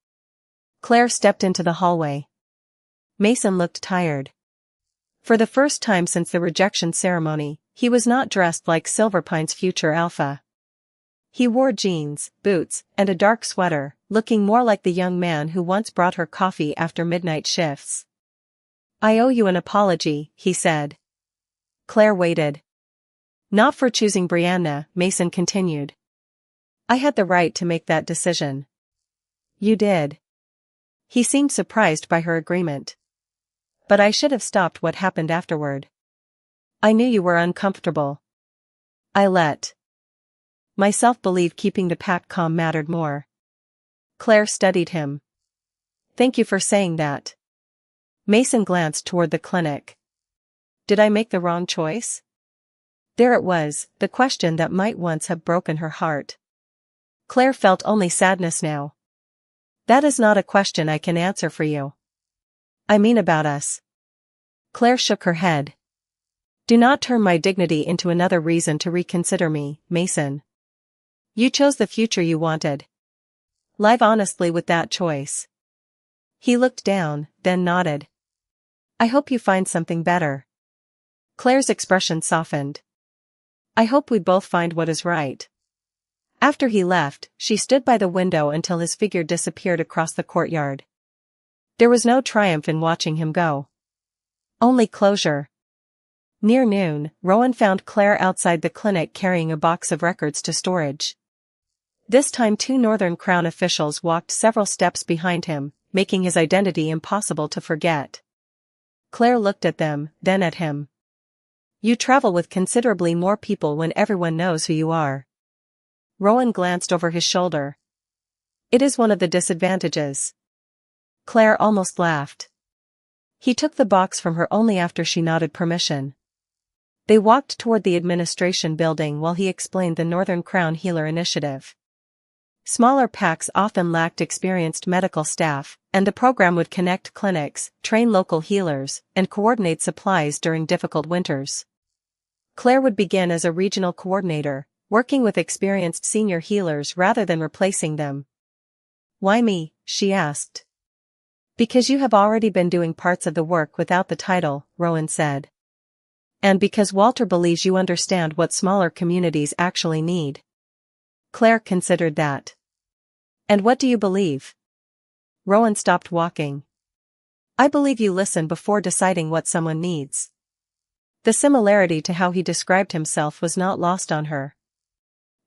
Claire stepped into the hallway. Mason looked tired. For the first time since the rejection ceremony, he was not dressed like Silverpine's future alpha. He wore jeans, boots, and a dark sweater, looking more like the young man who once brought her coffee after midnight shifts. I owe you an apology, he said. Claire waited. Not for choosing Brianna, Mason continued. I had the right to make that decision. You did. He seemed surprised by her agreement. But I should have stopped what happened afterward. I knew you were uncomfortable. I let myself believe keeping the pack calm mattered more. Claire studied him. Thank you for saying that. Mason glanced toward the clinic. Did I make the wrong choice? There it was, the question that might once have broken her heart. Claire felt only sadness now. That is not a question I can answer for you. I mean about us. Claire shook her head. Do not turn my dignity into another reason to reconsider me, Mason. You chose the future you wanted. Live honestly with that choice. He looked down, then nodded. I hope you find something better. Claire's expression softened. I hope we both find what is right. After he left, she stood by the window until his figure disappeared across the courtyard. There was no triumph in watching him go. Only closure. Near noon, Rowan found Claire outside the clinic carrying a box of records to storage. This time 2 Northern Crown officials walked several steps behind him, making his identity impossible to forget. Claire looked at them, then at him. You travel with considerably more people when everyone knows who you are. Rowan glanced over his shoulder. It is one of the disadvantages. Claire almost laughed. He took the box from her only after she nodded permission. They walked toward the administration building while he explained the Northern Crown Healer Initiative. Smaller packs often lacked experienced medical staff, and the program would connect clinics, train local healers, and coordinate supplies during difficult winters. Claire would begin as a regional coordinator, working with experienced senior healers rather than replacing them. Why me? She asked. Because you have already been doing parts of the work without the title, Rowan said. And because Walter believes you understand what smaller communities actually need. Claire considered that. And what do you believe? Rowan stopped walking. I believe you listen before deciding what someone needs. The similarity to how he described himself was not lost on her.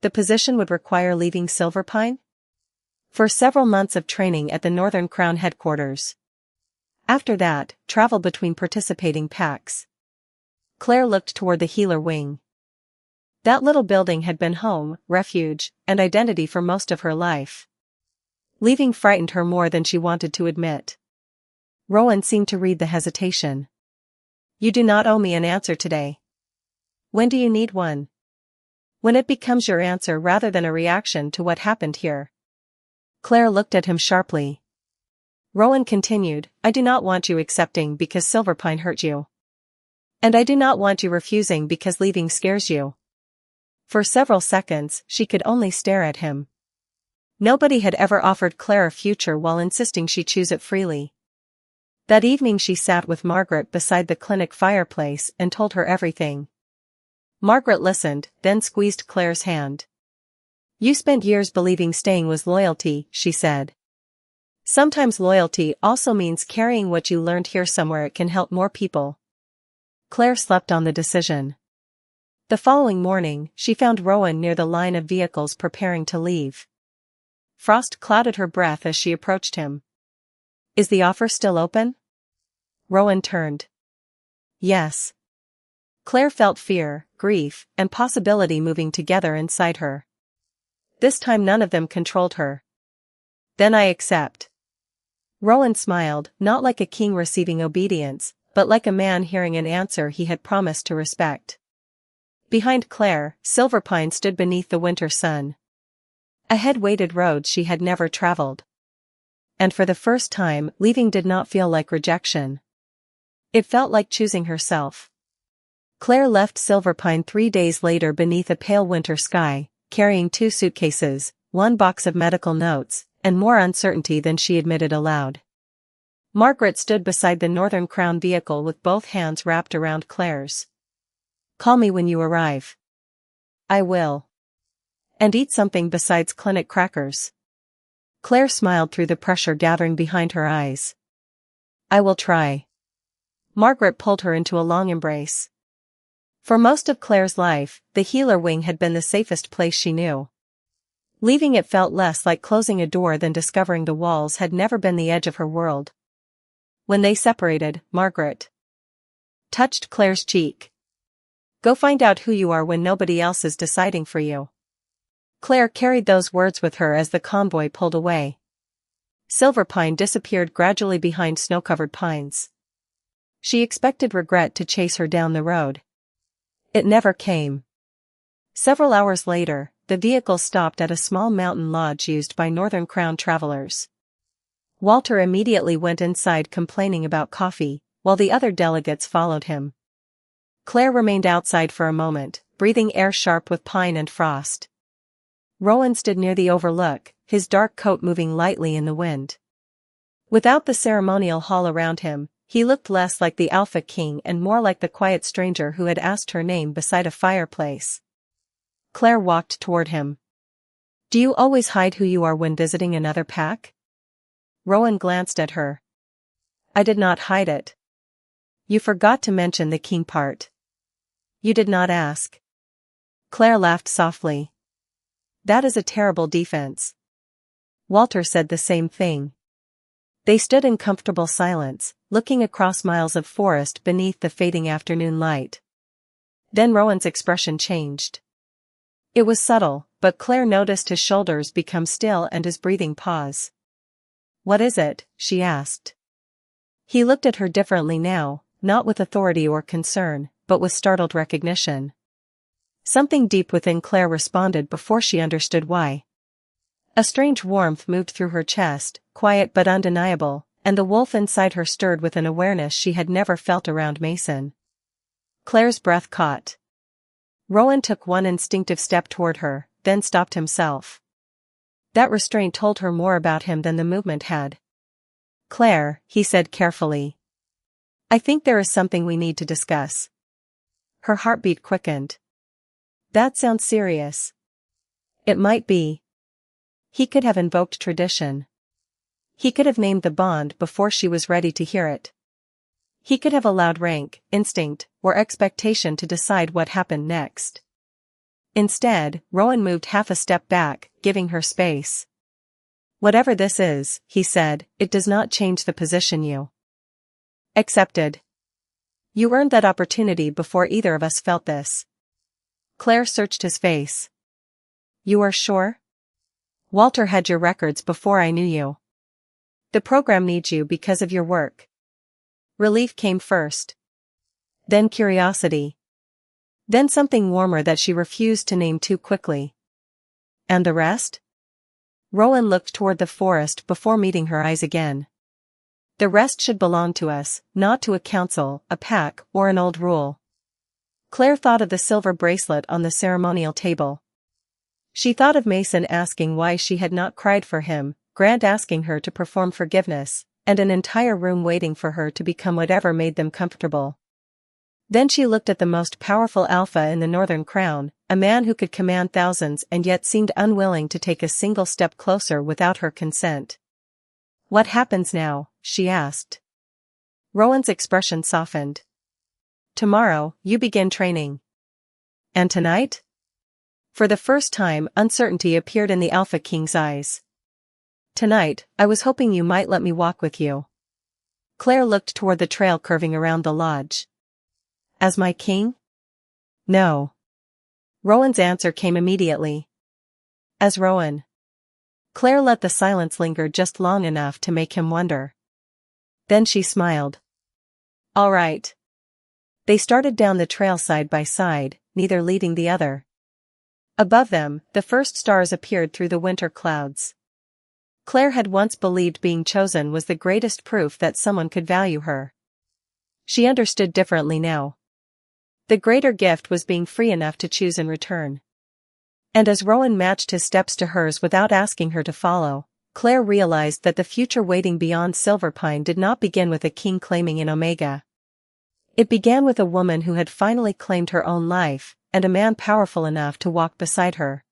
The position would require leaving Silverpine? For several months of training at the Northern Crown headquarters. After that, travel between participating packs. Claire looked toward the healer wing. That little building had been home, refuge, and identity for most of her life. Leaving frightened her more than she wanted to admit. Rowan seemed to read the hesitation. You do not owe me an answer today. When do you need one? When it becomes your answer rather than a reaction to what happened here. Claire looked at him sharply. Rowan continued, I do not want you accepting because Silverpine hurt you. And I do not want you refusing because leaving scares you. For several seconds, she could only stare at him. Nobody had ever offered Claire a future while insisting she choose it freely. That evening she sat with Margaret beside the clinic fireplace and told her everything. Margaret listened, then squeezed Claire's hand. You spent years believing staying was loyalty, she said. Sometimes loyalty also means carrying what you learned here somewhere it can help more people. Claire slept on the decision. The following morning, she found Rowan near the line of vehicles preparing to leave. Frost clouded her breath as she approached him. Is the offer still open? Rowan turned. Yes. Claire felt fear, grief, and possibility moving together inside her. This time none of them controlled her. Then I accept. Rowan smiled, not like a king receiving obedience, but like a man hearing an answer he had promised to respect. Behind Claire, Silverpine stood beneath the winter sun. Ahead waited roads she had never traveled. And for the first time, leaving did not feel like rejection. It felt like choosing herself. Claire left Silverpine 3 days later beneath a pale winter sky, carrying 2 suitcases, 1 box of medical notes, and more uncertainty than she admitted aloud. Margaret stood beside the Northern Crown vehicle with both hands wrapped around Claire's. Call me when you arrive. I will. And eat something besides clinic crackers. Claire smiled through the pressure gathering behind her eyes. I will try. Margaret pulled her into a long embrace. For most of Claire's life, the healer wing had been the safest place she knew. Leaving it felt less like closing a door than discovering the walls had never been the edge of her world. When they separated, Margaret touched Claire's cheek. Go find out who you are when nobody else is deciding for you. Claire carried those words with her as the convoy pulled away. Silverpine disappeared gradually behind snow-covered pines. She expected regret to chase her down the road. It never came. Several hours later, the vehicle stopped at a small mountain lodge used by Northern Crown travelers. Walter immediately went inside complaining about coffee, while the other delegates followed him. Claire remained outside for a moment, breathing air sharp with pine and frost. Rowan stood near the overlook, his dark coat moving lightly in the wind. Without the ceremonial hall around him, he looked less like the Alpha King and more like the quiet stranger who had asked her name beside a fireplace. Claire walked toward him. "Do you always hide who you are when visiting another pack?" Rowan glanced at her. "I did not hide it." "You forgot to mention the king part." "You did not ask." Claire laughed softly. "That is a terrible defense." Walter said the same thing. They stood in comfortable silence, looking across miles of forest beneath the fading afternoon light. Then Rowan's expression changed. It was subtle, but Claire noticed his shoulders become still and his breathing pause. "What is it?" she asked. He looked at her differently now, not with authority or concern, but with startled recognition. Something deep within Claire responded before she understood why. A strange warmth moved through her chest, quiet but undeniable, and the wolf inside her stirred with an awareness she had never felt around Mason. Claire's breath caught. Rowan took one instinctive step toward her, then stopped himself. That restraint told her more about him than the movement had. "Claire," he said carefully. "I think there is something we need to discuss." Her heartbeat quickened. "That sounds serious." "It might be." He could have invoked tradition. He could have named the bond before she was ready to hear it. He could have allowed rank, instinct, or expectation to decide what happened next. Instead, Rowan moved half a step back, giving her space. "Whatever this is," he said, "it does not change the position you accepted. You earned that opportunity before either of us felt this." Claire searched his face. "You are sure?" "Walter had your records before I knew you. The program needs you because of your work." Relief came first. Then curiosity. Then something warmer that she refused to name too quickly. "And the rest?" Rowan looked toward the forest before meeting her eyes again. "The rest should belong to us, not to a council, a pack, or an old rule." Claire thought of the silver bracelet on the ceremonial table. She thought of Mason asking why she had not cried for him, Grant asking her to perform forgiveness, and an entire room waiting for her to become whatever made them comfortable. Then she looked at the most powerful alpha in the Northern Crown, a man who could command thousands and yet seemed unwilling to take a single step closer without her consent. "What happens now?" she asked. Rowan's expression softened. "Tomorrow, you begin training." "And tonight?" For the first time, uncertainty appeared in the Alpha King's eyes. "Tonight, I was hoping you might let me walk with you." Claire looked toward the trail curving around the lodge. "As my king?" "No." Rowan's answer came immediately. "As Rowan." Claire let the silence linger just long enough to make him wonder. Then she smiled. "All right." They started down the trail side by side, neither leading the other. Above them, the first stars appeared through the winter clouds. Claire had once believed being chosen was the greatest proof that someone could value her. She understood differently now. The greater gift was being free enough to choose in return. And as Rowan matched his steps to hers without asking her to follow, Claire realized that the future waiting beyond Silverpine did not begin with a king claiming an Omega. It began with a woman who had finally claimed her own life, and a man powerful enough to walk beside her.